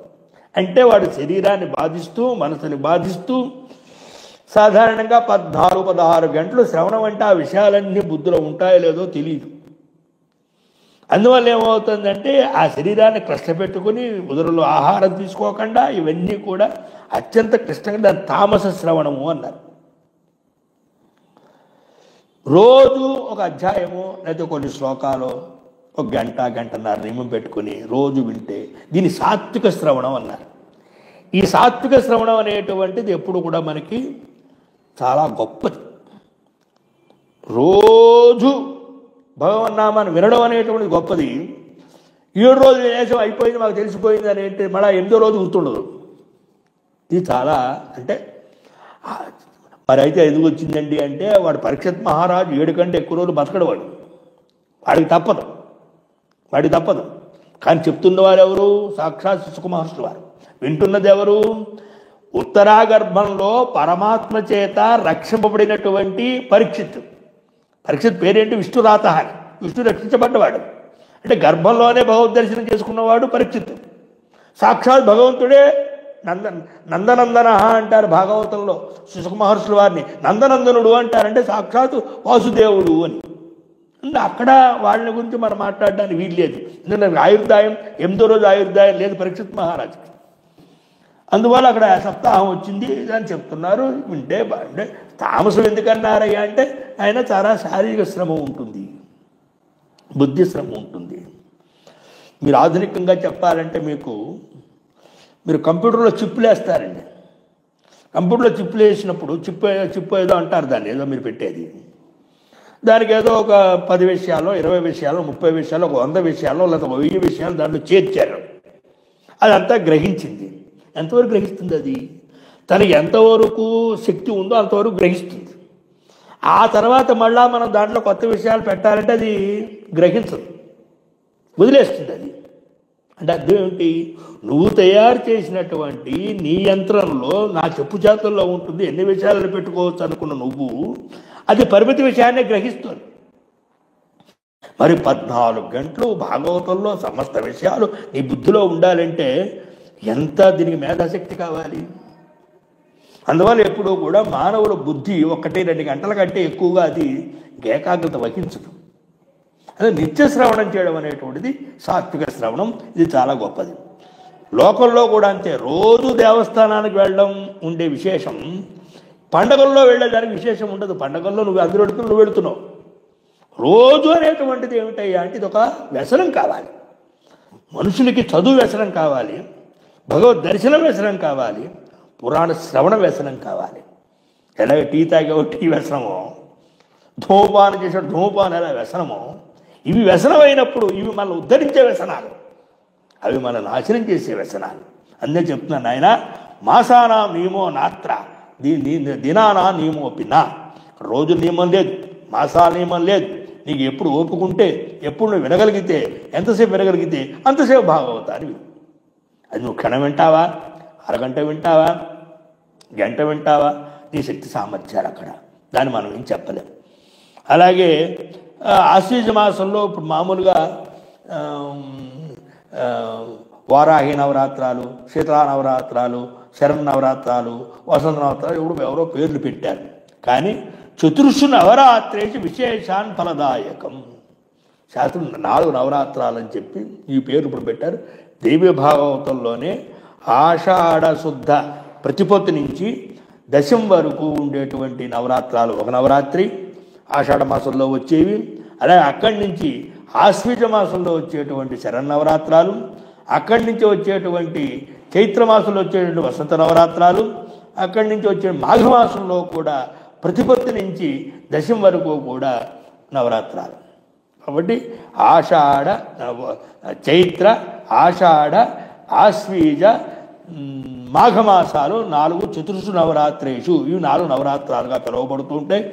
అంటే వాడి శరీరాన్ని బాధిస్తూ, మనసుని బాధిస్తూ సాధారణంగా 14-16 గంటలు శ్రవణం అంటే ఆ విషయాలన్నీ బుద్ధిలో ఉంటాయో లేదో తెలియదు. అందువల్ల ఏమవుతుందంటే ఆ శరీరాన్ని కష్టపెట్టుకుని ఉదరులో ఆహారం తీసుకోకుండా ఇవన్నీ కూడా అత్యంత క్లిష్టంగా దాన్ని తామస శ్రవణము అన్నారు. రోజు ఒక అధ్యాయము లేదా కొన్ని శ్లోకాలు ఒక గంటన్నర నియమం పెట్టుకుని రోజు వింటే దీన్ని సాత్విక శ్రవణం అన్నారు. ఈ సాత్విక శ్రవణం అనేటువంటిది ఎప్పుడు కూడా మనకి చాలా గొప్పది. రోజు భగవన్నామాన్ని వినడం అనేటువంటిది గొప్పది. 7 రోజులు వినేసం అయిపోయింది మాకు తెలిసిపోయింది అని ఏంటి మళ్ళీ 8వ రోజు గుర్తుండదు. ఇది చాలా అంటే మరి అయితే ఎందుకు వచ్చిందండి అంటే వాడు పరీక్షిత్ మహారాజు 7 కంటే ఎక్కువ రోజులు బతకడు. వాడికి తప్పదు. కానీ చెప్తున్నవారు ఎవరు? సాక్షాత్ శుక మహర్షులు వారు. వింటున్నది ఎవరు? ఉత్తరాగర్భంలో పరమాత్మ చేత రక్షింపబడినటువంటి పరీక్షిత్ పేరేంటి? విష్ణురాత. విష్ణు రక్షించబడ్డవాడు. అంటే గర్భంలోనే భగవద్ దర్శనం చేసుకున్నవాడు పరీక్షిత్. సాక్షాత్ భగవంతుడే నందనందన అంటారు భాగవతంలో. శుక మహర్షుల వారిని నందనందనుడు అంటారంటే సాక్షాత్ వాసుదేవుడు అని. అక్కడ వాళ్ళని గురించి మనం మాట్లాడడానికి వీలు లేదు. ఎందుకంటే ఆయుర్దాయం 8వ రోజు ఆయుర్దాయం లేదు పరీక్షిత్ మహారాజుకి. అందువల్ల అక్కడ సప్తాహం వచ్చింది అని చెప్తున్నారు. వింటే అంటే తామసం ఎందుకన్నారయ్యా అంటే ఆయన చాలా శారీరక శ్రమ ఉంటుంది, బుద్ధి శ్రమ ఉంటుంది. మీరు ఆధునికంగా చెప్పాలంటే మీరు కంప్యూటర్లో చిప్పులు వేస్తారండి. కంప్యూటర్లో చిప్పులు వేసినప్పుడు చిప్పు ఏదో అంటారు దాన్ని, ఏదో మీరు పెట్టేది. దానికి ఏదో ఒక 10 విషయాలు, 20 విషయాలు, 30 విషయాలు, ఒక 100 విషయాలు లేదా 1000 విషయాలు దాంట్లో చేర్చారు. అదంతా గ్రహించింది. ఎంతవరకు గ్రహిస్తుంది? అది తనకి ఎంతవరకు శక్తి ఉందో అంతవరకు గ్రహిస్తుంది. ఆ తర్వాత మళ్ళా మనం దాంట్లో కొత్త విషయాలు పెట్టాలంటే అది గ్రహించదు, వదిలేస్తుంది అది. అంటే అర్థం ఏమిటి? నువ్వు తయారు చేసినటువంటి నీ యంత్రంలో నా చెప్పు చేతుల్లో ఉంటుంది, ఎన్ని విషయాలను పెట్టుకోవచ్చు అనుకున్న నువ్వు అది పరిమితి విషయాన్ని గ్రహిస్తుంది. మరి 14 గంటలు భాగవతంలో సమస్త విషయాలు నీ బుద్ధిలో ఉండాలంటే ఎంత దీనికి మేధాశక్తి కావాలి. అందువల్ల ఎప్పుడూ కూడా మానవుల బుద్ధి 1-2 గంటల కంటే ఎక్కువగా అది ఏకాగ్రత వహించదు. అదే నిత్య శ్రవణం చేయడం అనేటువంటిది సాత్విక శ్రవణం. ఇది చాలా గొప్పది. లోకంలో కూడా అంతే. రోజు దేవస్థానానికి వెళ్ళడం ఉండే విశేషం పండగల్లో వెళ్ళేదానికి విశేషం ఉండదు. పండగల్లో నువ్వు అందరూ వెళుతున్నావు, నువ్వు వెళుతున్నావు. రోజు అనేటువంటిది ఏమిటయ్యా అంటే ఇది ఒక వ్యసనం కావాలి. మనుషులకి చదువు వ్యసనం కావాలి, భగవద్ దర్శనం వ్యసనం కావాలి, పురాణ శ్రవణ వ్యసనం కావాలి. ఎలాగ టీ తాగేవో టీ వ్యసనమో, ధూమపానం చేసే ధూమపానం ఎలా వ్యసనమో, ఇవి వ్యసనం అయినప్పుడు ఇవి మనల్ని ఉద్ధరించే వ్యసనాలు, అవి మన నాశనం చేసే వ్యసనాలు. అందే చెప్తున్నాను ఆయన, మాసానా నియమో నాత్ర దినానా నియమో పిన్నా. రోజు నియమం లేదు, మాసాల నియమం లేదు. నీకు ఎప్పుడు ఓపుకుంటే, ఎప్పుడు నువ్వు వినగలిగితే, ఎంతసేపు వినగలిగితే అంతసేపు భాగవతాన్ని విను. అది నువ్వు క్షణం వింటావా, అరగంట వింటావా, గంట వింటావా, నీ శక్తి సామర్థ్యాలు అక్కడ. దాన్ని మనం ఏం చెప్పలేము. అలాగే ఆశ్వీజ మాసంలో ఇప్పుడు మామూలుగా వారాహి నవరాత్రాలు, శీతలా నవరాత్రాలు, శరన్నవరాత్రాలు, వసంత నవరాత్రాలు ఎవరో పేర్లు పెట్టారు. కానీ చతుర్షు నవరాత్రేషు విశేషాన్ ఫలదాయకం. శాస్త్రం 4 నవరాత్రాలని చెప్పి ఈ పేరు ఇప్పుడు పెట్టారు. దేవి భాగవతంలోనే ఆషాఢ శుద్ధ ప్రతిపత్తి నుంచి దశం వరకు ఉండేటువంటి నవరాత్రాలు ఒక నవరాత్రి ఆషాఢ మాసంలో వచ్చేవి. అలాగే అక్కడి నుంచి ఆశ్వీజ మాసంలో వచ్చేటువంటి శరన్నవరాత్రాలు, అక్కడి నుంచి వచ్చేటువంటి చైత్రమాసంలో వచ్చేటువంటి వసంత నవరాత్రాలు, అక్కడి నుంచి వచ్చే మాఘమాసంలో కూడా ప్రతిపత్తి నుంచి దశం వరకు కూడా నవరాత్రాలు. కాబట్టి ఆషాఢ, చైత్ర, ఆషాఢ, ఆశ్వీజ, మాఘమాసాలు 4 చతుర్షు నవరాత్రేషు. ఇవి 4 నవరాత్రాలుగా పిలువబడుతుంటాయి.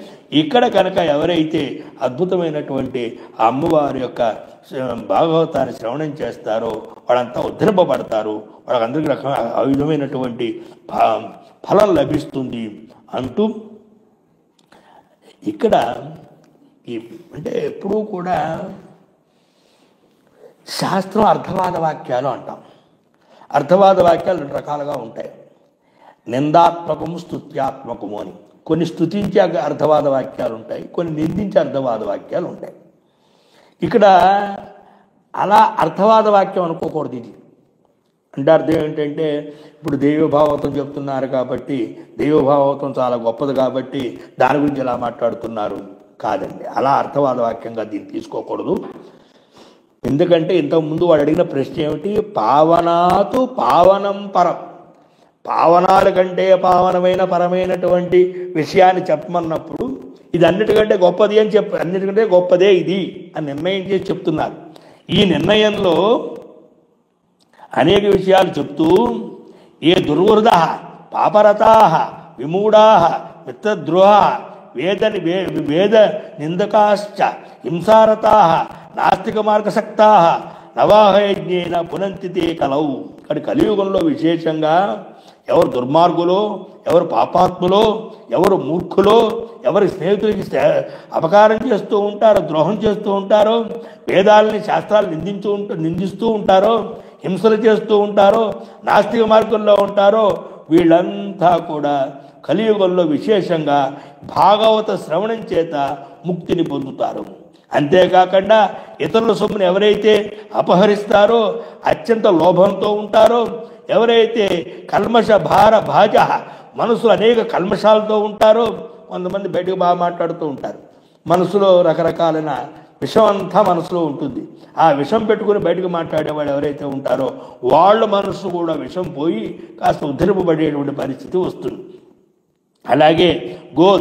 ఇక్కడ కనుక ఎవరైతే అద్భుతమైనటువంటి అమ్మవారి యొక్క భాగవతాన్ని శ్రవణం చేస్తారో వాళ్ళంతా ఉద్ధరింపబడతారు, వాళ్ళకందరికీ రకమైన ఆ విధమైనటువంటి ఫలం లభిస్తుంది అంటూ ఇక్కడ అంటే ఎప్పుడూ కూడా శాస్త్రం అర్థవాద వాక్యాలు అంటాం. అర్థవాద వాక్యాలు రెండు రకాలుగా ఉంటాయి, నిందాత్మకము స్తుత్యాత్మకము అని. కొన్ని స్తుతించే అర్థవాద వాక్యాలు ఉంటాయి, కొన్ని నిందించే అర్థవాద వాక్యాలు ఉంటాయి. ఇక్కడ అలా అర్థవాద వాక్యం అనుకోకూడదు. ఇది అంటే అర్థం ఏంటంటే ఇప్పుడు దైవభావతం చెప్తున్నారు కాబట్టి దైవభావతం చాలా గొప్పది కాబట్టి దాని గురించి ఎలా మాట్లాడుతున్నారు కాదండి. అలా అర్థవాద వాక్యంగా దీన్ని తీసుకోకూడదు. ఎందుకంటే ఇంతకుముందు వాడు అడిగిన ప్రశ్న ఏమిటి, పావనాతు పావనం పరం, పావనాల కంటే పావనమైన పరమైనటువంటి విషయాన్ని చెప్పమన్నప్పుడు ఇది అన్నిటికంటే గొప్పది అని అన్నిటికంటే గొప్పదే ఇది అని నిర్ణయం చేసి చెప్తున్నారు. ఈ నిర్ణయంలో అనేక విషయాలు చెప్తూ ఏ దుర్వృద పాపరతా విమూఢా మిత్రద్రోహ వేద నిందకాశ్చ హింసారతా నాస్తిక మార్గసక్తా నవాహయజ్ఞేన పునంతితే కలవు. ఇక్కడ కలియుగంలో విశేషంగా ఎవరు దుర్మార్గులో, ఎవరు పాపాత్ములో, ఎవరు మూర్ఖులో, ఎవరి స్నేహితులకి అపకారం చేస్తూ ఉంటారో, ద్రోహం చేస్తూ ఉంటారో, వేదాలని శాస్త్రాలు నిందిస్తూ ఉంటారో, హింసలు చేస్తూ ఉంటారో, నాస్తిక మార్గంలో ఉంటారో, వీళ్ళంతా కూడా కలియుగంలో విశేషంగా భాగవత శ్రవణం చేత ముక్తిని పొందుతారు. అంతేకాకుండా ఇతరుల సొమ్మును ఎవరైతే అపహరిస్తారో, అత్యంత లోభంతో ఉంటారో, ఎవరైతే కల్మష భాజ మనసులో అనేక కల్మషాలతో ఉంటారో, కొంతమంది బయటకు బాగా మాట్లాడుతూ ఉంటారు, మనసులో రకరకాలైన విషం అంతా మనసులో ఉంటుంది. ఆ విషం పెట్టుకుని బయటకు మాట్లాడేవాళ్ళు ఎవరైతే ఉంటారో వాళ్ళ మనసు కూడా విషం పోయి కాస్త ఉద్ధరింపబడేటువంటి పరిస్థితి వస్తుంది. అలాగే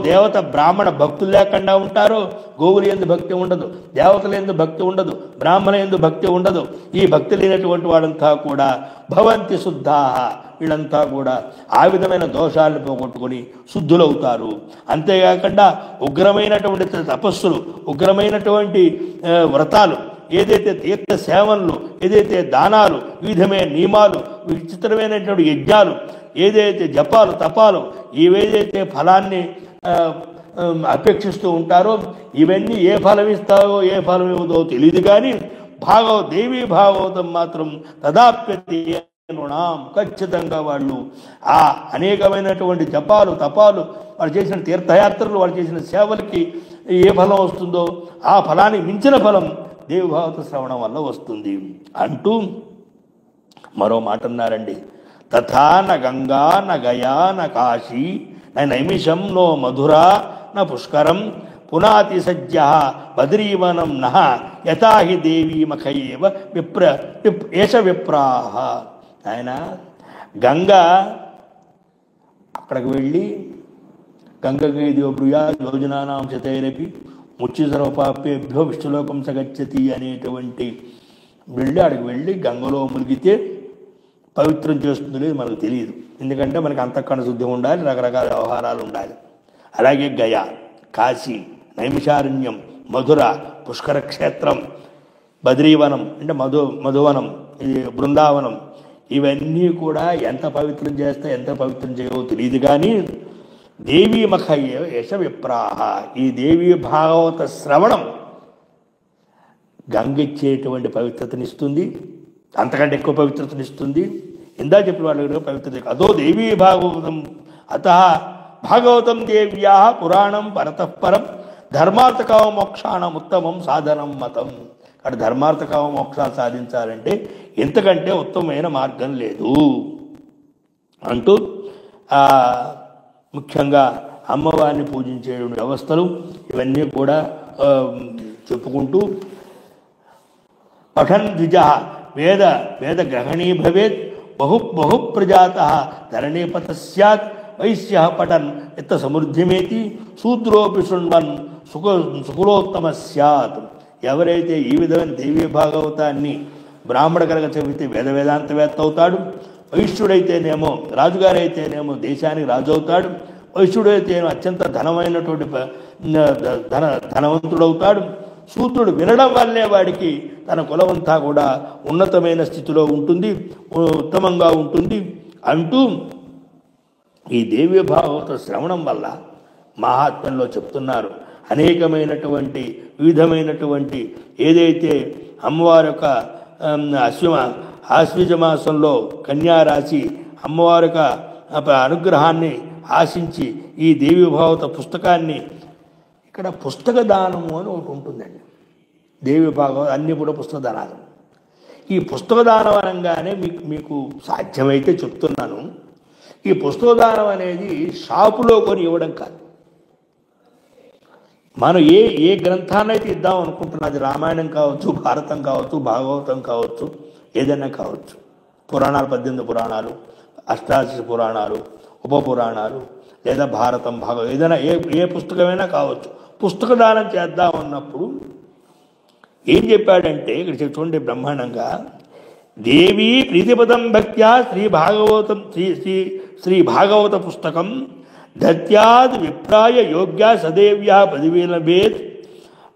దేవత బ్రాహ్మణ భక్తులు లేకుండా ఉంటారో గోవులు ఎందు భక్తి ఉండదు, దేవతల ఎందు భక్తి ఉండదు, బ్రాహ్మణ ఎందు భక్తి ఉండదు. ఈ భక్తి లేనటువంటి వాళ్ళంతా కూడా భవంతి శుద్ధాహ, వీళ్ళంతా కూడా ఆ విధమైన దోషాలను పోగొట్టుకొని శుద్ధులవుతారు. అంతేకాకుండా ఉగ్రమైనటువంటి తపస్సులు, ఉగ్రమైనటువంటి వ్రతాలు, ఏదైతే తీర్థ సేవనలు, ఏదైతే దానాలు, వివిధమైన నియమాలు, విచిత్రమైనటువంటి యజ్ఞాలు, ఏదైతే జపాలు తపాలు, ఏవేదైతే ఫలాన్ని అపేక్షిస్తూ ఉంటారో ఇవన్నీ ఏ ఫలం ఇస్తావో ఏ ఫలం ఇవ్వదో తెలియదు. కానీ దేవీ భాగవతం మాత్రం తదాప్యతి రుణాం, ఖచ్చితంగా వాళ్ళు ఆ అనేకమైనటువంటి జపాలు తపాలు, వాళ్ళు చేసిన తీర్థయాత్రలు, వాళ్ళు చేసిన సేవలకి ఏ ఫలం వస్తుందో ఆ ఫలాన్ని మించిన ఫలం దేవి భాగవత శ్రవణం వల్ల వస్తుంది అంటూ మరో మాట అన్నారండి. తథా న గంగా న గయా న కాశీ న నైమిషం నో మధురా న పుష్కరం పునాతి సజ్జ బద్రీవనం నః యథాహి దేవీ మఖయేవ ఏష విప్రాహ. ఆయన గంగా అక్కడికి వెళ్ళి గంగకి బ్రూయా యోజనానాం శతైరపి ముచ్చి సర్వపాపేభ్యో విష్ణులోకం సగచ్చతి అనేటువంటి అక్కడికి వెళ్ళి గంగలో మునిగితే పవిత్రం చేస్తుంది లేదు మనకు తెలియదు. ఎందుకంటే మనకి అంతఃకరణ శుద్ధి ఉండాలి, రకరకాల వ్యవహారాలు ఉండాలి. అలాగే గయా, కాశీ, నైమిషారణ్యం, మధుర, పుష్కర క్షేత్రం, బద్రీవనం అంటే మధువనం, ఇది బృందావనం, ఇవన్నీ కూడా ఎంత పవిత్రం చేస్తే ఎంత పవిత్రం చేయవో తెలియదు. కానీ దేవీ మఖయ్య యశ విప్రాహ, ఈ దేవీ భాగవత శ్రవణం గంగిచ్చేటువంటి పవిత్రతనిస్తుంది, అంతకంటే ఎక్కువ పవిత్రతనిస్తుంది. ఇందా చెప్పిన వాళ్ళు పవిత్రత అదో దేవీ భాగవతం అత భాగవతం దేవ్యా పురాణం పరతఃపరం ధర్మార్థకామ మోక్షాణం ఉత్తమం సాధనం మతం. అక్కడ ధర్మార్థకామ మోక్షాలు సాధించాలంటే ఎంతకంటే ఉత్తమమైన మార్గం లేదు అంటూ ముఖ్యంగా అమ్మవారిని పూజించే వ్యవస్థలు ఇవన్నీ కూడా చెప్పుకుంటూ పఠన్ ద్విజ వేద గ్రహణీ భవేత్ బహు ప్రజాత ధరణీపత స్యాత్ వైశ్య పఠన్ ఇత్త సమృద్ధిమేతి శూద్రోపి శృణ్వన్ సుకులోత్తమ స్యాత్. ఎవరైతే ఈ విధమైన దేవీ భాగవతాన్ని బ్రాహ్మణ కనుక చదివితే వేదాంతవేత్త అవుతాడు, వైశ్యుడైతేనేమో రాజుగారైతేనేమో దేశానికి రాజు అవుతాడు, వైశ్యుడైతేనేమో అత్యంత ధనమైనటువంటి ధనవంతుడవుతాడు, శూద్రుడు వినడం వల్లే వాడికి తన కులమంతా కూడా ఉన్నతమైన స్థితిలో ఉంటుంది, ఉత్తమంగా ఉంటుంది అంటూ ఈ దేవి భాగవత శ్రవణం వల్ల మహాత్మ్యంలో చెప్తున్నారు. అనేకమైనటువంటి వివిధమైనటువంటి ఏదైతే అమ్మవారి యొక్క ఆశ్వీజ మాసంలో కన్యారాశి అమ్మవారి యొక్క అనుగ్రహాన్ని ఆశించి ఈ దేవి భాగవత పుస్తకాన్ని, ఇక్కడ పుస్తక దానము అని ఒకటి ఉంటుందండి. దేవి భాగవత అన్నీ కూడా పుస్తక దానాలు. ఈ పుస్తక దానం అనగానే మీకు సాధ్యమైతే చెప్తున్నాను, ఈ పుస్తక దానం అనేది షాపులో కొని ఇవ్వడం కాదు. మనం ఏ గ్రంథాన్ని అయితే ఇద్దాం అనుకుంటున్నా, అది రామాయణం కావచ్చు, భారతం కావచ్చు, భాగవతం కావచ్చు, ఏదైనా కావచ్చు, పురాణాలు 18 పురాణాలు, అష్టాదశ పురాణాలు, ఉప పురాణాలు, లేదా భారతం భాగవతం ఏదైనా ఏ పుస్తకమైనా కావచ్చు. పుస్తక దానం చేద్దాం అన్నప్పుడు ఏం చెప్పాడంటే ఇక్కడ చూడండి బ్రహ్మాండంగా, దేవీ ప్రీతిపదం భక్త్యా శ్రీ భాగవత పుస్తకం దత్యాద్ విప్రాయ యోగ్యా సదేవ్యా పదివేలభేత్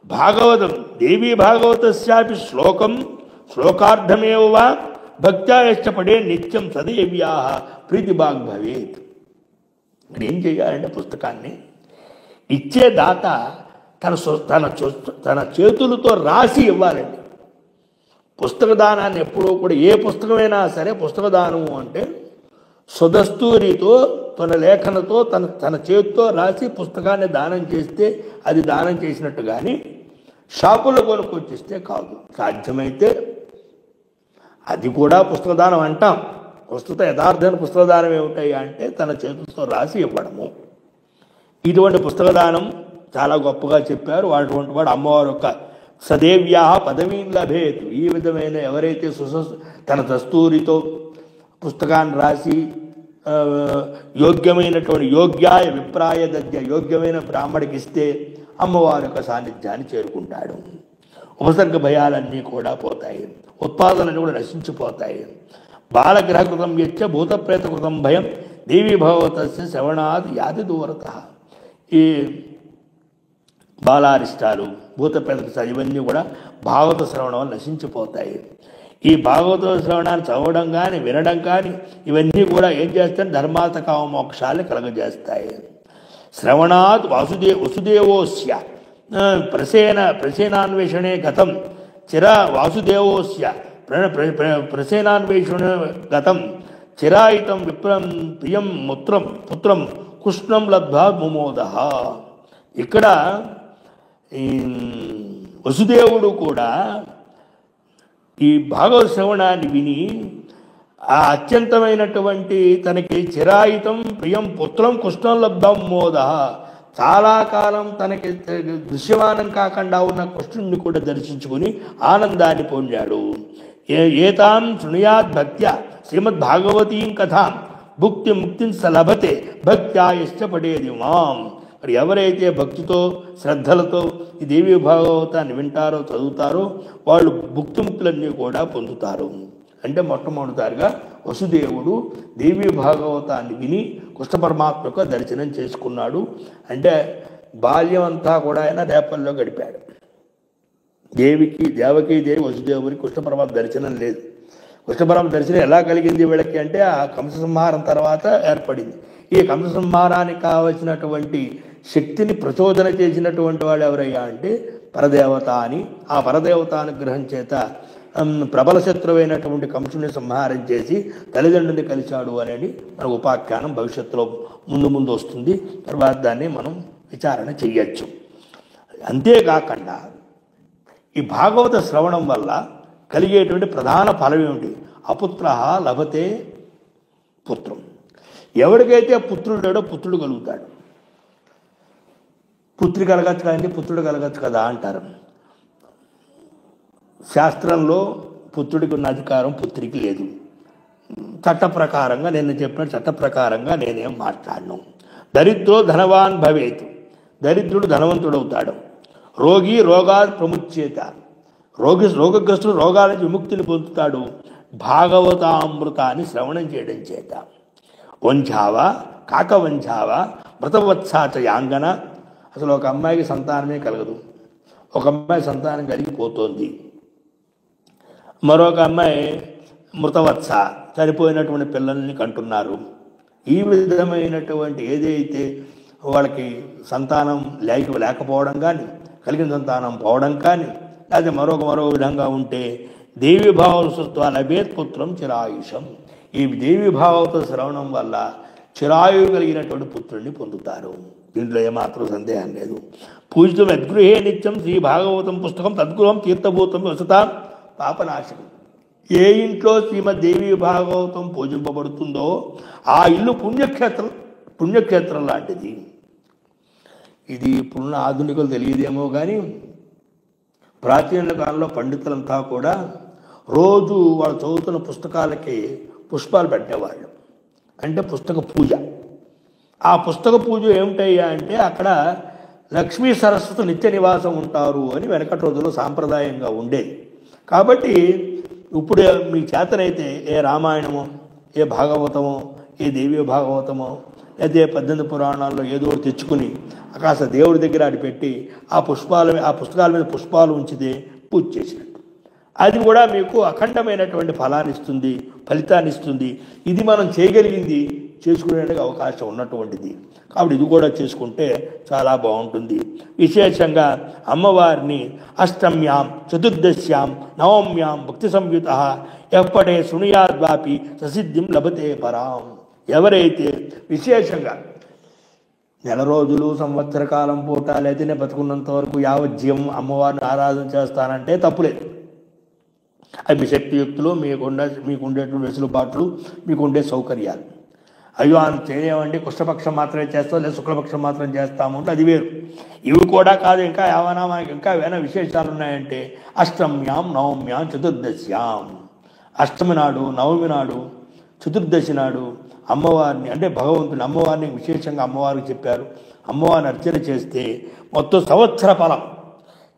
భాగవతం దేవీ భాగవతస్యాపి శ్లోకార్థమేవ వా భక్త్యా ఇష్టపడే నిత్యం సదేవ్యా ప్రీతిభాగ్ భవేత్. ఇక్కడ ఏం చేయాలంటే పుస్తకాన్ని ఇచ్చే దాత తన చేతులతో రాసి ఇవ్వాలండి. పుస్తక దానాన్ని ఎప్పుడూ కూడా ఏ పుస్తకమైనా సరే పుస్తక దానము అంటే స్వదస్తూరితో తన లేఖనతో తన చేతితో రాసి పుస్తకాన్ని దానం చేస్తే అది దానం చేసినట్టు, కానీ షాపుల్లో కొనుక్కొచ్చిస్తే కాదు. సాధ్యమైతే అది కూడా పుస్తక దానం అంటాం. ప్రస్తుత యథార్థమైన పుస్తక దానం ఏమిటాయి అంటే తన చేతులతో రాసి ఇవ్వడము. ఇటువంటి పుస్తక దానం చాలా గొప్పగా చెప్పారు. అటువంటి వాడు అమ్మవారు యొక్క సదేవ్యా పదవీం లభేత్. ఈ విధమైన ఎవరైతే తన దస్తూరితో పుస్తకాన్ని రాసి యోగ్యమైనటువంటి యోగ్యాయ విప్రాయ దద్య యోగ్యమైన బ్రాహ్మడికి ఇస్తే అమ్మవారి యొక్క సాన్నిధ్యాన్ని చేరుకుంటాడు. ఉపసర్గ భయాలన్నీ కూడా పోతాయి, ఉత్పాదనలు కూడా నశించిపోతాయి. బాలగ్రహకృతం యచ్చ భూతప్రేతకృతం భయం దేవీ భగవతస్య శ్రవణాది యాది దూరత. ఈ బాలారిష్టాలు భూతప్రేత ఇవన్నీ కూడా భాగవత శ్రవణం వల్ల నశించిపోతాయి. ఈ భాగవత శ్రవణాన్ని చదవడం కానీ వినడం కానీ ఇవన్నీ కూడా ఏం చేస్తాయి, ధర్మార్థ కామ మోక్షాలు కలగజేస్తాయి. శ్రవణాత్ వసుదేవోస్య ప్రసేనాన్వేషణే గతం వాసుదేవోస్య ప్రసేనాన్వేషణ గతం చిరాయితం విప్రం ప్రియం పుత్రం కృష్ణం లబ్ధా ముమోద. ఇక్కడ వసుదేవుడు కూడా ఈ భాగవత శ్రవణాన్ని విని ఆ అత్యంతమైనటువంటి తనకి చిరాయితం ప్రియం పుత్రం కృష్ణం లబ్ధం మోద, చాలా కాలం తనకి దృశ్యమానం కాకుండా ఉన్న కృష్ణుడిని కూడా దర్శించుకుని ఆనందాన్ని పొందాడు. ఏతాం శృణుయాద్ భక్త్యా శ్రీమద్భాగవతీం కథాం ముక్తిం సలభతే భక్త్యా ఇష్టపడేది మాం. మరి ఎవరైతే భక్తితో శ్రద్ధలతో ఈ దేవీ భాగవతాన్ని వింటారో చదువుతారో వాళ్ళు ముక్తులన్నీ కూడా పొందుతారు. అంటే మొట్టమొదటిసారిగా వసుదేవుడు దేవీ భాగవతాన్ని విని కృష్ణ పరమాత్మకు దర్శనం చేసుకున్నాడు. అంటే బాల్యం అంతా కూడా ఆయన రేపల్లో గడిపాడు. దేవకీదేవి వసుదేవుడికి కృష్ణ పరమాత్మ దర్శనం లేదు. కృష్ణ పరమాత్మ దర్శనం ఎలా కలిగింది వీళ్ళకి అంటే ఆ కంస సంహారం తర్వాత ఏర్పడింది. ఈ కంస సంహారానికి కావలసినటువంటి శక్తిని ప్రచోదన చేసినటువంటి వాడు ఎవరయ్యా అంటే పరదేవత అని. ఆ పరదేవత అనుగ్రహం చేత ప్రబల శత్రువైనటువంటి కంసుని సంహారం చేసి తల్లిదండ్రుని కలిశాడు అనేది మన ఉపాఖ్యానం భవిష్యత్తులో ముందు వస్తుంది. తర్వాత దాన్ని మనం విచారణ చెయ్యొచ్చు. అంతేకాకుండా ఈ భాగవత శ్రవణం వల్ల కలిగేటువంటి ప్రధాన ఫలం ఏమిటి? అపుత్ర లభతే పుత్రం. ఎవరికైతే పుత్రుడు పుత్రుడు కలుగుతాడు. పుత్రి కలగచ్చు కదండి, పుత్రుడు కలగచ్చు కదా అంటారు. శాస్త్రంలో పుత్రుడికి ఉన్న అధికారం పుత్రికి లేదు. చట్ట ప్రకారంగా నేను చెప్పిన చట్ట ప్రకారంగా నేనేం మాట్లాడను. దరిద్రో ధనవాన్ భవేత్. దరిద్రుడు ధనవంతుడవుతాడు. రోగి రోగాలు ప్రముచ్చేత. రోగగ్రస్తుడు రోగాల నుంచి విముక్తిని పొందుతాడు భాగవతామృతాన్ని శ్రవణం చేయడం చేత. వంఛావా కాకవంఛావా మృతవత్సాచ యాంగన. అసలు ఒక అమ్మాయికి సంతానమే కలగదు, ఒక అమ్మాయి సంతానం కలిగిపోతోంది, మరొక అమ్మాయి మృతవత్స, చనిపోయినటువంటి పిల్లల్ని కంటున్నారు. ఈ విధమైనటువంటి ఏదైతే వాళ్ళకి సంతానం లేకపోవడం కానీ, కలిగిన సంతానం పోవడం కానీ, లేదా మరో విధంగా ఉంటే దేవీభావ సృత్వ లభేత్ పుత్రం చిరాయుషం. ఈ దేవీభావతో శ్రవణం వల్ల చిరాయువు కలిగినటువంటి పుత్రుడిని పొందుతారు. దీంట్లో ఏమాత్రం సందేహం లేదు. పూజితం యద్గృహే నిత్యం శ్రీ భాగవతం పుస్తకం తద్గృహం తీర్థభూతం వసతాం పాపనాశనం. ఏ ఇంట్లో శ్రీమద్ దేవీ భాగవతం పూజింపబడుతుందో ఆ ఇల్లు పుణ్యక్షేత్రం లాంటిది. ఇది ఇప్పుడున్న ఆధునికులు తెలియదేమో కానీ ప్రాచీన కాలంలో పండితులంతా కూడా రోజు వాళ్ళు చదువుతున్న పుస్తకాలకి పుష్పాలు పెట్టేవాళ్ళు. అంటే పుస్తక పూజ. ఆ పుస్తక పూజ ఏమిటయ్యా అంటే అక్కడ లక్ష్మీ సరస్వతి నిత్య నివాసం ఉంటారు అని వెనకటి రోజుల్లో సాంప్రదాయంగా ఉండేది. కాబట్టి ఇప్పుడు మీ చేతనైతే ఏ రామాయణమో, ఏ భాగవతమో, ఏ దేవీ భాగవతమో, అయితే 18 పురాణాల్లో ఏదో ఒకటి తెచ్చుకుని కాస్త దేవుడి దగ్గర అడి పెట్టి ఆ పుస్తకాల మీద పుష్పాలు ఉంచితే పూజ చేసినట్టు. అది కూడా మీకు అఖండమైనటువంటి ఫలితాన్ని ఇస్తుంది. ఇది మనం చేయగలిగింది, చేసుకునేందుకు అవకాశం ఉన్నటువంటిది. కాబట్టి ఇది కూడా చేసుకుంటే చాలా బాగుంటుంది. విశేషంగా అమ్మవారిని అష్టమ్యాం, చతుర్దశ్యాం, నవమ్యాం భక్తి సంయుత ఎప్పటే శృణుయాద్వాపి ససిద్ధిం లభతే పరాం. ఎవరైతే విశేషంగా నెల రోజులు, సంవత్సర కాలం పూట, లేదా నేను బతుకున్నంత వరకు యావజ్జీవం అమ్మవారిని ఆరాధన చేస్తానంటే తప్పులేదు. అది మీ శక్తియుక్తులు, మీకుండేటువంటి వెసులుబాట్లు, మీకుండే సౌకర్యాలు. అయ్యో అంత చేయమండి, కృష్ణపక్షం మాత్రమే చేస్తాం లేదా శుక్లపక్షం మాత్రం చేస్తాము అంటే అది వేరు. ఇవి కూడా కాదు, ఇంకా ఏమైనా మనకి ఇంకా ఏమైనా విశేషాలు ఉన్నాయంటే అష్టమ్యాం, నవమ్యాం, చతుర్దశ్యాం. అష్టమి నాడు, నవమి నాడు, చతుర్దశి నాడు అమ్మవారిని అంటే భగవంతుని అమ్మవారిని విశేషంగా అమ్మవారికి చెప్పారు. అమ్మవారిని అర్చన చేస్తే మొత్తం సంవత్సర ఫలం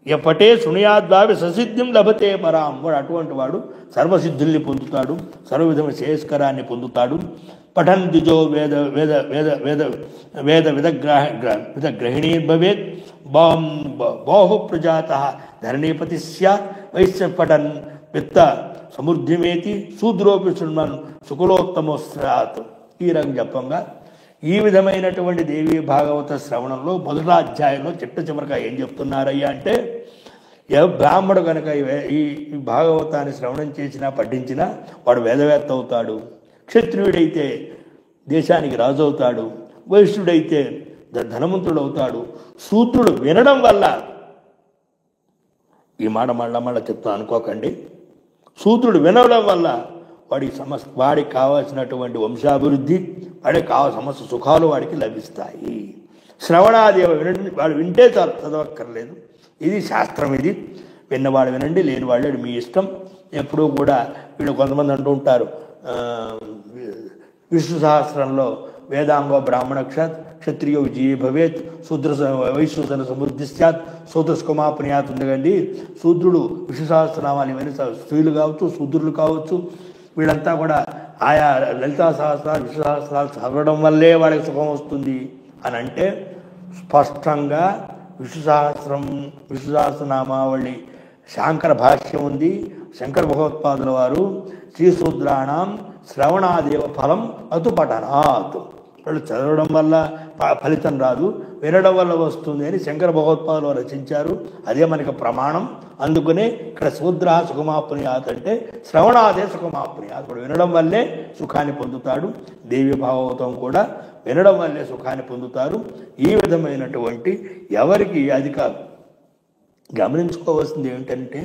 ఎప్పటే శృణుయాద్వాపి ససిద్ధిం లభతే పరాం. వాడు అటువంటి వాడు సర్వసిద్ధుల్ని పొందుతాడు, సర్వవిధమైన శ్రేయస్కరాన్ని పొందుతాడు. పఠన్ ద్విజో వేద వేద వేద వేద వేద విదగ్రహిణీర్భవేత్ బాహు ప్రజాత ధరణీపతి స్యాత్ వైశ్య పఠన్ విత్త సమృద్ధిమేతి శూద్రోపి శృణ్మన్ సుకులోత్తమో స్యాత్. ఈ రంగం చెప్పంగా ఈ విధమైనటువంటి దేవీ భాగవత శ్రవణంలో మొదటి అధ్యాయంలో చివరిగా ఏం చెప్తున్నారయ్యా అంటే, బ్రాహ్మడు కనుక ఈ భాగవతాన్ని శ్రవణం చేసినా పఠించినా వాడు వేదవేత్త అవుతాడు. క్షత్రియుడైతే దేశానికి రాజు అవుతాడు. వైశ్యుడైతే ధనవంతుడు అవుతాడు. శూద్రుడు వినడం వల్ల, ఈ మాట మళ్ళా చెప్తా అనుకోకండి, శూద్రుడు వినడం వల్ల వాడికి కావాల్సినటువంటి వంశాభివృద్ధి, వాడికి కావాల్సిన సమస్త సుఖాలు వాడికి లభిస్తాయి. శ్రవణాది వాడు వింటే చాలు, చదవక్కర్లేదు. ఇది శాస్త్రం. ఇది విన్నవాడు వినండి, లేనివాడు మీ ఇష్టం. ఎప్పుడూ కూడా వీళ్ళు కొంతమంది అంటూ ఉంటారు, విష్ణు సహస్రంలో వేదాంగో బ్రాహ్మణ క్షత్రియో విజయీ భవేత్ శూద్ర వైశ్వసన సమృద్ధి స్యాత్ శూద్రస్కుమాపునియాత్ ఉండగండి. శూద్రుడు విష్ణు సహస్రనామాలు ఇవన్నీ స్త్రీలు కావచ్చు, శూద్రులు కావచ్చు, వీళ్ళంతా కూడా ఆయా లలితా సహస్రాలు, విష్ణు సహస్రాలు చదవడం వల్లే వాడికి సుఖం వస్తుంది అని అంటే, స్పష్టంగా విష్ణు సహస్రనామావళి శాంకర భాష్యం ఉంది. శంకర భగవత్పాదుల వారు శ్రీశూద్రాణం శ్రవణాదేవ ఫలం అతు పఠనాత్. వాళ్ళు చదవడం వల్ల ఫలితం రాదు, వినడం వల్ల వస్తుంది అని శంకర భగవత్పాదులు వారు రచించారు. అదే మనకి ప్రమాణం. అందుకనే ఇక్కడ శూద్ర సుఖమాప్నుయాత్ అంటే శ్రవణాదే సుఖమాప్నుయాత్. ఇప్పుడు వినడం వల్లే సుఖాన్ని పొందుతాడు. దేవి భాగవతం కూడా వినడం వల్లే సుఖాన్ని పొందుతారు. ఈ విధమైనటువంటి ఎవరికి అది కాదు. గమనించుకోవాల్సింది ఏమిటంటే,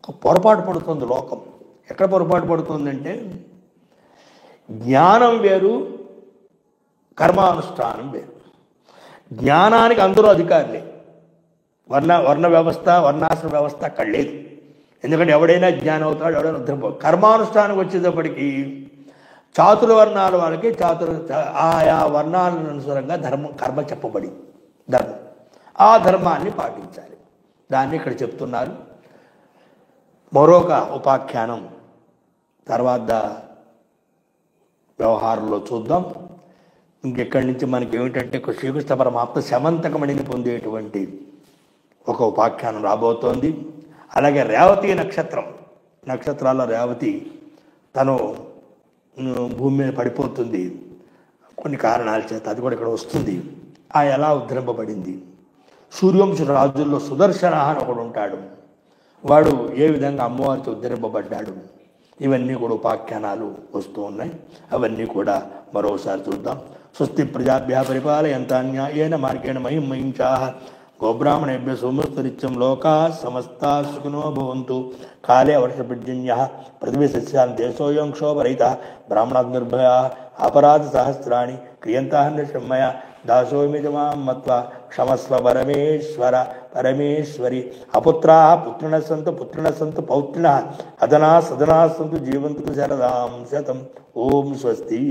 ఒక పొరపాటు పడుతుంది లోకం. ఎక్కడ పొరపాటు పడుతుందంటే, జ్ఞానం వేరు, కర్మానుష్ఠానం వేరు. జ్ఞానానికి అందరూ అధికారులే. వర్ణ వ్యవస్థ, వర్ణాశ్రమ వ్యవస్థ అక్కడ లేదు. ఎందుకంటే ఎవడైనా జ్ఞానం అవుతాడు, ఎవడైనా ఉద్ధరింపడు. కర్మానుష్ఠానం వచ్చేటప్పటికీ చాతుర వర్ణాల వాళ్ళకి ఆయా వర్ణాలను అనుసారంగా కర్మ చెప్పబడి ధర్మం, ఆ ధర్మాన్ని పాటించాలి. దాన్ని ఇక్కడ చెప్తున్నారు. మరొక ఉపాఖ్యానం తర్వాత వ్యవహారంలో చూద్దాం. ఇంకెక్కడి నుంచి మనకి ఏమిటంటే, శ్రీకృష్ణ పరమాత్మ శమంతకమణిని పొందేటువంటి ఒక ఉపాఖ్యానం రాబోతోంది. అలాగే రేవతి నక్షత్రాల్లో రేవతి తను భూమి మీద పడిపోతుంది కొన్ని కారణాల చేత, అది కూడా ఇక్కడ వస్తుంది. ఆ ఎలా ఉద్ధరింపబడింది, సూర్యవంశ రాజుల్లో సుదర్శన అని ఒకడు ఉంటాడు, వాడు ఏ విధంగా అమ్మవారితో ఉద్ధరింపబడ్డాడు, ఇవన్నీ కూడా ఉపాఖ్యానాలు వస్తూ ఉన్నాయి. అవన్నీ కూడా మరోసారి చూద్దాం. స్వస్తి ప్రజాభ్య పరిపాలయంతాన్యాయేన మార్గేణ మహిం మహించాః గోబ్రాహ్మణేభ్య సోమస్తరిత్యం లోకా సమస్తా సుఖినో భవంతు. కాలే వర్షపర్జన్యః పృథివీ సస్యాన్ దేశోయం క్షోభరహితః బ్రాహ్మణాద్ నిర్భయాః అపరాధ సహస్రాణి క్రియంతాః నిశమ్మయ దాసోమి మాం మత్వా క్షమస్వ పరమేశ్వరి. అపుత్రాः పుత్రిణः సంతు పౌత్రిణः అదనా సదనా సంతు జీవంతు శరదాం శతం. ఓం స్వస్తి.